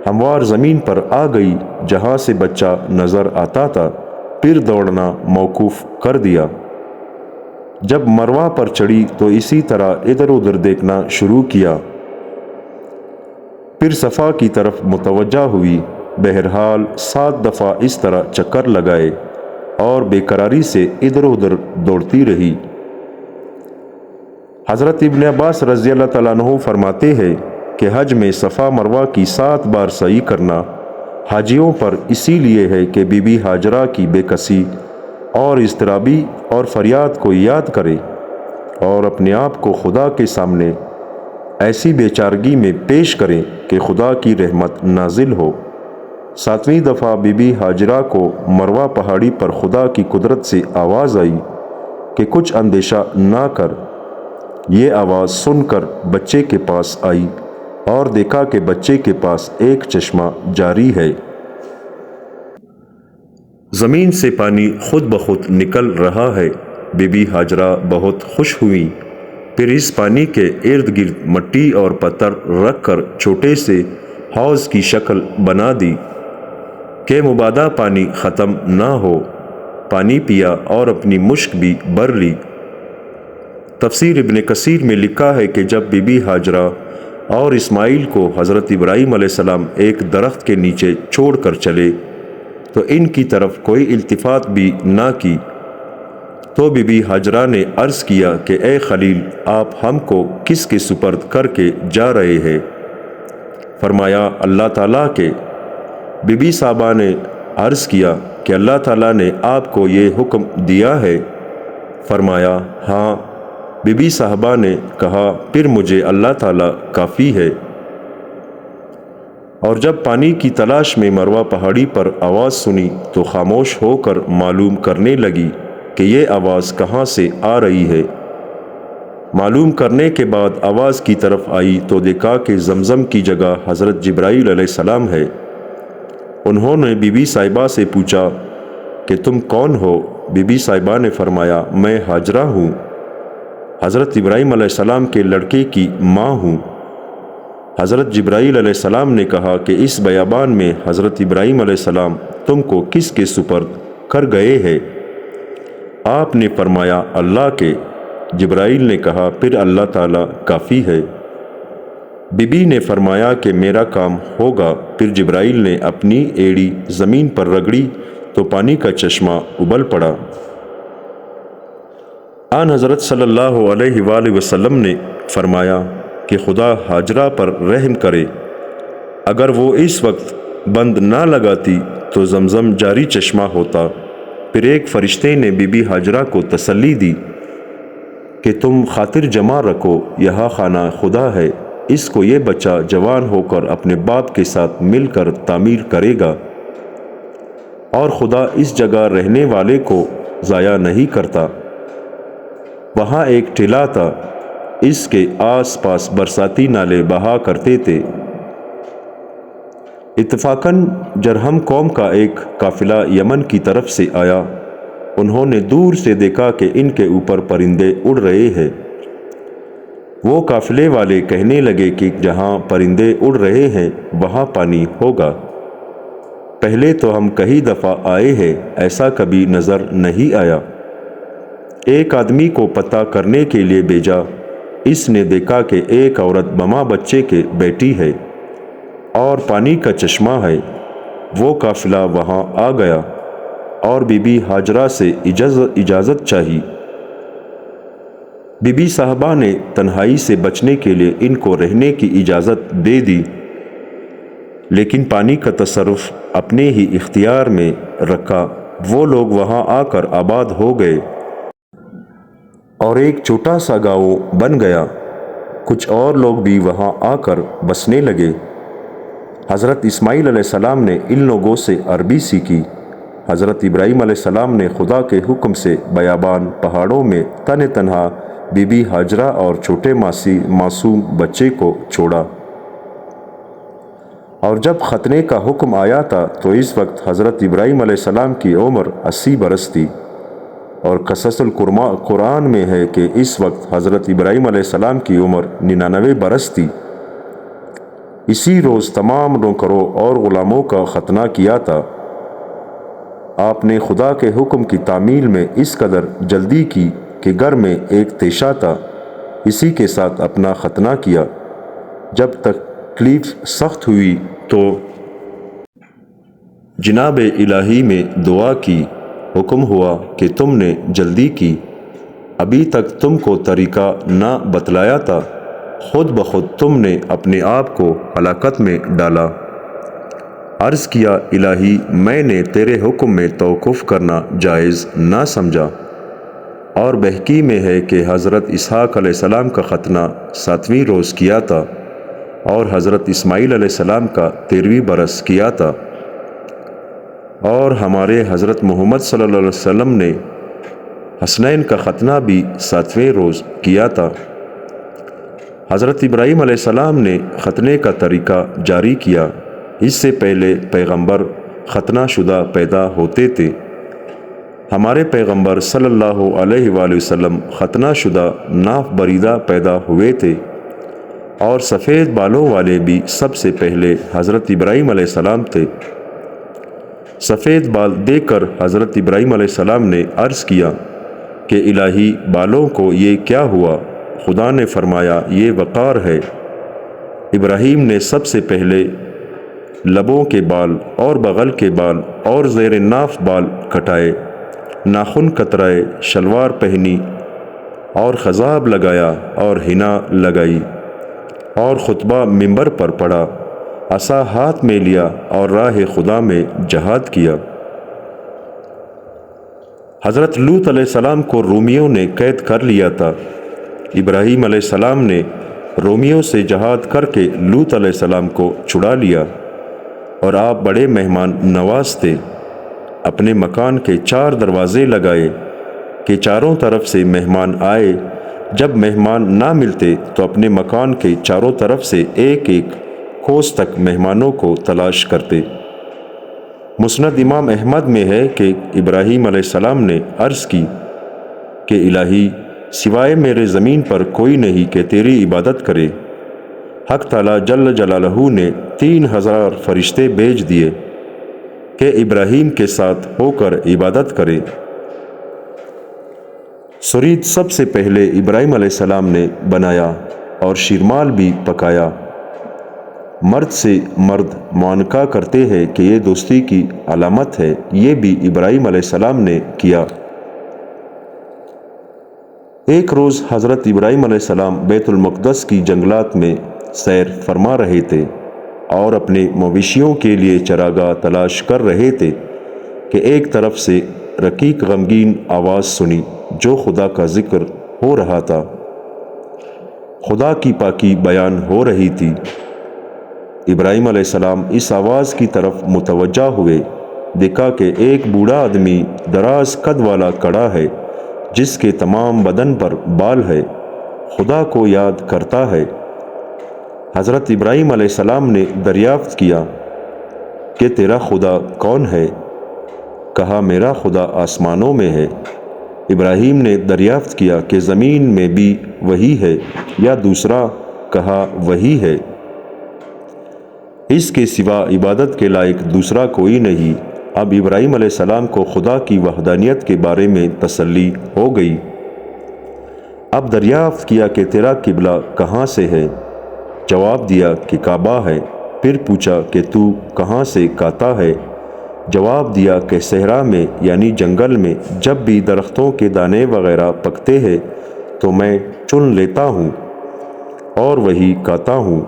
ہموار زمین پر آ گئی جہاں سے بچہ نظر آتا تھا، پھر دوڑنا موقوف کر دیا۔ جب مروہ پر چڑھی تو اسی طرح ادھر ادھر دیکھنا شروع کیا، پھر صفا کی طرف متوجہ ہوئی۔ بہرحال 7 دفعہ اس طرح چکر لگائے اور بے قراری سے ادھر ادھر دوڑتی رہی۔ حضرت ابن عباس رضی اللہ تعالیٰ عنہ فرماتے ہیں کہ حج میں صفا مروہ کی 7 بار سعی کرنا حاجیوں پر اسی لیے ہے کہ بی بی ہاجرہ کی بے کسی اور اضطرابی اور فریاد کو یاد کرے اور اپنے آپ کو خدا کے سامنے ایسی بے چارگی میں پیش کریں کہ خدا کی رحمت نازل ہو۔ 7ویں دفعہ بی بی ہاجرہ کو مروہ پہاڑی پر خدا کی قدرت سے آواز آئی کہ کچھ اندیشہ نہ کر۔ یہ آواز سن کر بچے کے پاس آئی اور دیکھا کہ بچے کے پاس ایک چشمہ جاری ہے۔ زمین سے پانی خود بخود نکل رہا ہے۔ بی بی ہاجرہ بہت خوش ہوئیں۔ پھر اس پانی کے ارد گرد مٹی اور پتھر رکھ کر چھوٹے سے حوض کی شکل بنا دی کہ مبادا پانی ختم نہ ہو۔ پانی پیا اور اپنی مشک بھی بھر لی۔ تفسیر ابن کثیر میں لکھا ہے کہ جب بی بی ہاجرہ اور اسماعیل کو حضرت ابراہیم علیہ السلام ایک درخت کے نیچے چھوڑ کر چلے تو ان کی طرف کوئی التفات بھی نہ کی۔ تو بی بی ہاجرہ نے عرض کیا کہ اے خلیل، آپ ہم کو کس کے سپرد کر کے جا رہے ہیں؟ فرمایا اللہ تعالیٰ کے۔ بی بی صاحبہ نے عرض کیا کہ اللہ تعالیٰ نے آپ کو یہ حکم دیا ہے؟ فرمایا ہاں۔ بی بی صاحبہ نے کہا پھر مجھے اللہ تعالیٰ کافی ہے۔ اور جب پانی کی تلاش میں مروہ پہاڑی پر آواز سنی تو خاموش ہو کر معلوم کرنے لگی کہ یہ آواز کہاں سے آ رہی ہے۔ معلوم کرنے کے بعد آواز کی طرف آئی تو دیکھا کہ زمزم کی جگہ حضرت جبرائیل علیہ السلام ہے۔ انہوں نے بی بی صاحبہ سے پوچھا کہ تم کون ہو؟ بی بی صاحبہ نے فرمایا میں ہاجرہ ہوں، حضرت ابراہیم علیہ السلام کے لڑکے کی ماں ہوں۔ حضرت جبرائیل علیہ السلام نے کہا کہ اس بیابان میں حضرت ابراہیم علیہ السلام تم کو کس کے سپرد کر گئے ہیں؟ آپ نے فرمایا اللہ کے۔ جبرائیل نے کہا پھر اللہ تعالیٰ کافی ہے۔ بی بی نے فرمایا کہ میرا کام ہوگا۔ پھر جبرائیل نے اپنی ایڑی زمین پر رگڑی تو پانی کا چشمہ ابل پڑا۔ آن حضرت صلی اللہ علیہ وآلہ وسلم نے فرمایا کہ خدا ہاجرہ پر رحم کرے، اگر وہ اس وقت بند نہ لگاتی تو زمزم جاری چشمہ ہوتا۔ پھر ایک فرشتے نے بی بی ہاجرہ کو تسلی دی کہ تم خاطر جمع رکھو، یہاں خانہ خدا ہے، اس کو یہ بچہ جوان ہو کر اپنے باپ کے ساتھ مل کر تعمیر کرے گا، اور خدا اس جگہ رہنے والے کو ضائع نہیں کرتا۔ وہاں ایک ٹھیلا تھا، اس کے آس پاس برساتی نالے بہا کرتے تھے۔ اتفاقاً جرہم قوم کا ایک قافلہ یمن کی طرف سے آیا۔ انہوں نے دور سے دیکھا کہ ان کے اوپر پرندے اڑ رہے ہیں۔ وہ قافلے والے کہنے لگے کہ جہاں پرندے اڑ رہے ہیں وہاں پانی ہوگا۔ پہلے تو ہم کئی دفعہ آئے ہیں، ایسا کبھی نظر نہیں آیا۔ ایک آدمی کو پتہ کرنے کے لیے بھیجا، اس نے دیکھا کہ ایک عورت بما بچے کے بیٹی ہے اور پانی کا چشمہ ہے۔ وہ قافلہ وہاں آ گیا اور بی بی ہاجرہ سے اجازت چاہی۔ بی بی صاحبہ نے تنہائی سے بچنے کے لیے ان کو رہنے کی اجازت دے دی، لیکن پانی کا تصرف اپنے ہی اختیار میں رکھا۔ وہ لوگ وہاں آ کر آباد ہو گئے اور ایک چھوٹا سا گاؤں بن گیا۔ کچھ اور لوگ بھی وہاں آ کر بسنے لگے۔ حضرت اسماعیل علیہ السلام نے ان لوگوں سے عربی سیکھی۔ حضرت ابراہیم علیہ السلام نے خدا کے حکم سے بیابان پہاڑوں میں تنہا بی بی ہاجرہ اور چھوٹے معصوم بچے کو چھوڑا۔ اور جب ختنے کا حکم آیا تھا تو اس وقت حضرت ابراہیم علیہ السلام کی عمر 80 برس تھی، اور قصص القرآن میں ہے کہ اس وقت حضرت ابراہیم علیہ السلام کی عمر 99 برس تھی۔ اسی روز تمام نوکروں اور غلاموں کا ختنہ کیا تھا۔ آپ نے خدا کے حکم کی تعمیل میں اس قدر جلدی کی کہ گھر میں ایک تیشہ تھا، اسی کے ساتھ اپنا ختنہ کیا۔ جب تکلیف سخت ہوئی تو جناب الہی میں دعا کی، حکم ہوا کہ تم نے جلدی کی، ابھی تک تم کو طریقہ نہ بتلایا تھا، خود بخود تم نے اپنے آپ کو ہلاکت میں ڈالا۔ عرض کیا الہی میں نے تیرے حکم میں توقف کرنا جائز نہ سمجھا، اور بحقی میں ہے کہ حضرت اسحاق علیہ السلام کا ختنہ 7ویں روز کیا تھا اور حضرت اسماعیل علیہ السلام کا 13ویں برس کیا تھا، اور ہمارے حضرت محمد صلی اللہ علیہ وسلم نے حسنین کا ختنہ بھی 7ویں روز کیا تھا۔ حضرت ابراہیم علیہ السلام نے ختنے کا طریقہ جاری کیا، اس سے پہلے پیغمبر ختنہ شدہ پیدا ہوتے تھے۔ ہمارے پیغمبر صلی اللہ علیہ وآلہ وسلم ختنہ شدہ ناف بریدہ پیدا ہوئے تھے، اور سفید بالوں والے بھی سب سے پہلے حضرت ابراہیم علیہ السلام تھے۔ سفید بال دیکھ کر حضرت ابراہیم علیہ السلام نے عرض کیا کہ الہی بالوں کو یہ کیا ہوا؟ خدا نے فرمایا یہ وقار ہے۔ ابراہیم نے سب سے پہلے لبوں کے بال اور بغل کے بال اور زیر ناف بال کٹائے، ناخن کترائے، شلوار پہنی اور خضاب لگایا اور حنا لگائی، اور خطبہ منبر پر پڑھا، عصا ہاتھ میں لیا اور راہ خدا میں جہاد کیا۔ حضرت لوط علیہ السلام کو رومیوں نے قید کر لیا تھا۔ ابراہیم علیہ السلام نے رومیوں سے جہاد کر کے لوط علیہ السلام کو چھڑا لیا، اور آپ بڑے مہمان نواز تھے۔ اپنے مکان کے 4 دروازے لگائے کہ چاروں طرف سے مہمان آئے، جب مہمان نہ ملتے تو اپنے مکان کے چاروں طرف سے ایک ایک کوس تک مہمانوں کو تلاش کرتے۔ مسند امام احمد میں ہے کہ ابراہیم علیہ السلام نے عرض کی کہ الہی سوائے میرے زمین پر کوئی نہیں کہ تیری عبادت کرے۔ حق تعالیٰ جل جلالہ نے 3000 فرشتے بھیج دیے کہ ابراہیم کے ساتھ ہو کر عبادت کرے۔ سرید سب سے پہلے ابراہیم علیہ السلام نے بنایا اور شیرمال بھی پکایا۔ مرد سے مرد معانقہ کرتے ہیں کہ یہ دوستی کی علامت ہے، یہ بھی ابراہیم علیہ السلام نے کیا۔ ایک روز حضرت ابراہیم علیہ السلام بیت المقدس کی جنگلات میں سیر فرما رہے تھے اور اپنے مویشیوں کے لیے چراگاہ تلاش کر رہے تھے کہ ایک طرف سے رقیق غمگین آواز سنی جو خدا کا ذکر ہو رہا تھا، خدا کی پاکی بیان ہو رہی تھی۔ ابراہیم علیہ السلام اس آواز کی طرف متوجہ ہوئے، دیکھا کہ ایک بوڑھا آدمی دراز قد والا کھڑا ہے، جس کے تمام بدن پر بال ہے، خدا کو یاد کرتا ہے۔ حضرت ابراہیم علیہ السلام نے دریافت کیا کہ تیرا خدا کون ہے؟ کہا میرا خدا آسمانوں میں ہے۔ ابراہیم نے دریافت کیا کہ زمین میں بھی وہی ہے یا دوسرا؟ کہا وہی ہے، اس کے سوا عبادت کے لائق دوسرا کوئی نہیں۔ اب ابراہیم علیہ السلام کو خدا کی وحدانیت کے بارے میں تسلی ہو گئی۔ اب دریافت کیا کہ تیرا قبلہ کہاں سے ہے؟ جواب دیا کہ کعبہ ہے۔ پھر پوچھا کہ تو کہاں سے کاتا ہے؟ جواب دیا کہ صحرا میں یعنی جنگل میں جب بھی درختوں کے دانے وغیرہ پکتے ہیں تو میں چن لیتا ہوں اور وہی کاتا ہوں۔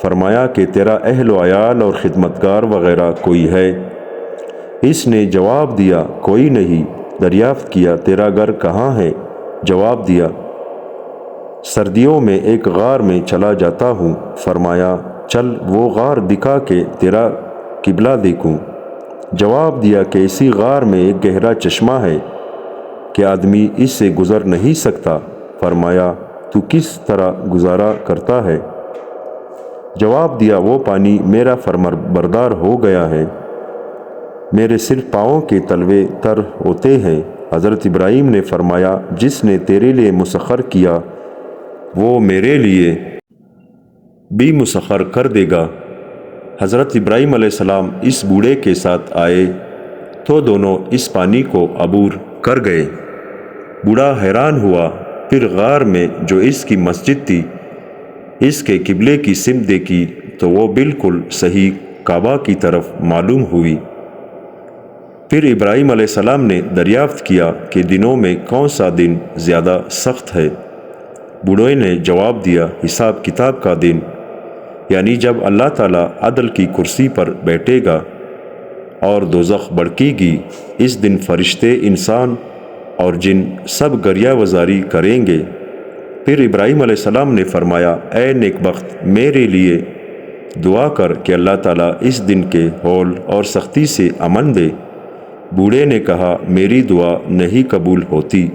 فرمایا کہ تیرا اہل و عیال اور خدمتگار وغیرہ کوئی ہے؟ اس نے جواب دیا کوئی نہیں۔ دریافت کیا تیرا گھر کہاں ہے؟ جواب دیا سردیوں میں ایک غار میں چلا جاتا ہوں۔ فرمایا چل وہ غار دکھا کہ تیرا قبلہ دیکھوں۔ جواب دیا کہ اسی غار میں ایک گہرا چشمہ ہے کہ آدمی اس سے گزر نہیں سکتا۔ فرمایا تو کس طرح گزارا کرتا ہے؟ جواب دیا وہ پانی میرا فرمانبردار ہو گیا ہے، میرے صرف پاؤں کے تلوے تر ہوتے ہیں۔ حضرت ابراہیم نے فرمایا جس نے تیرے لیے مسخر کیا وہ میرے لیے بھی مسخر کر دے گا۔ حضرت ابراہیم علیہ السلام اس بوڑھے کے ساتھ آئے تو دونوں اس پانی کو عبور کر گئے۔ بوڑھا حیران ہوا، پھر غار میں جو اس کی مسجد تھی اس کے قبلے کی سمت دیکھی تو وہ بالکل صحیح کعبہ کی طرف معلوم ہوئی۔ پھر ابراہیم علیہ السلام نے دریافت کیا کہ دنوں میں کون سا دن زیادہ سخت ہے؟ بوڑھے نے جواب دیا حساب کتاب کا دن، یعنی جب اللہ تعالیٰ عدل کی کرسی پر بیٹھے گا اور دوزخ بھڑکے گی۔ اس دن فرشتے، انسان اور جن سب گریہ وزاری کریں گے۔ پھر ابراہیم علیہ السلام نے فرمایا، اے نیکبخت، میرے لیے دعا کر کہ اللہ تعالیٰ اس دن کے ہول اور سختی سے امن دے۔ بوڑھے نے کہا، میری دعا نہیں قبول ہوتی۔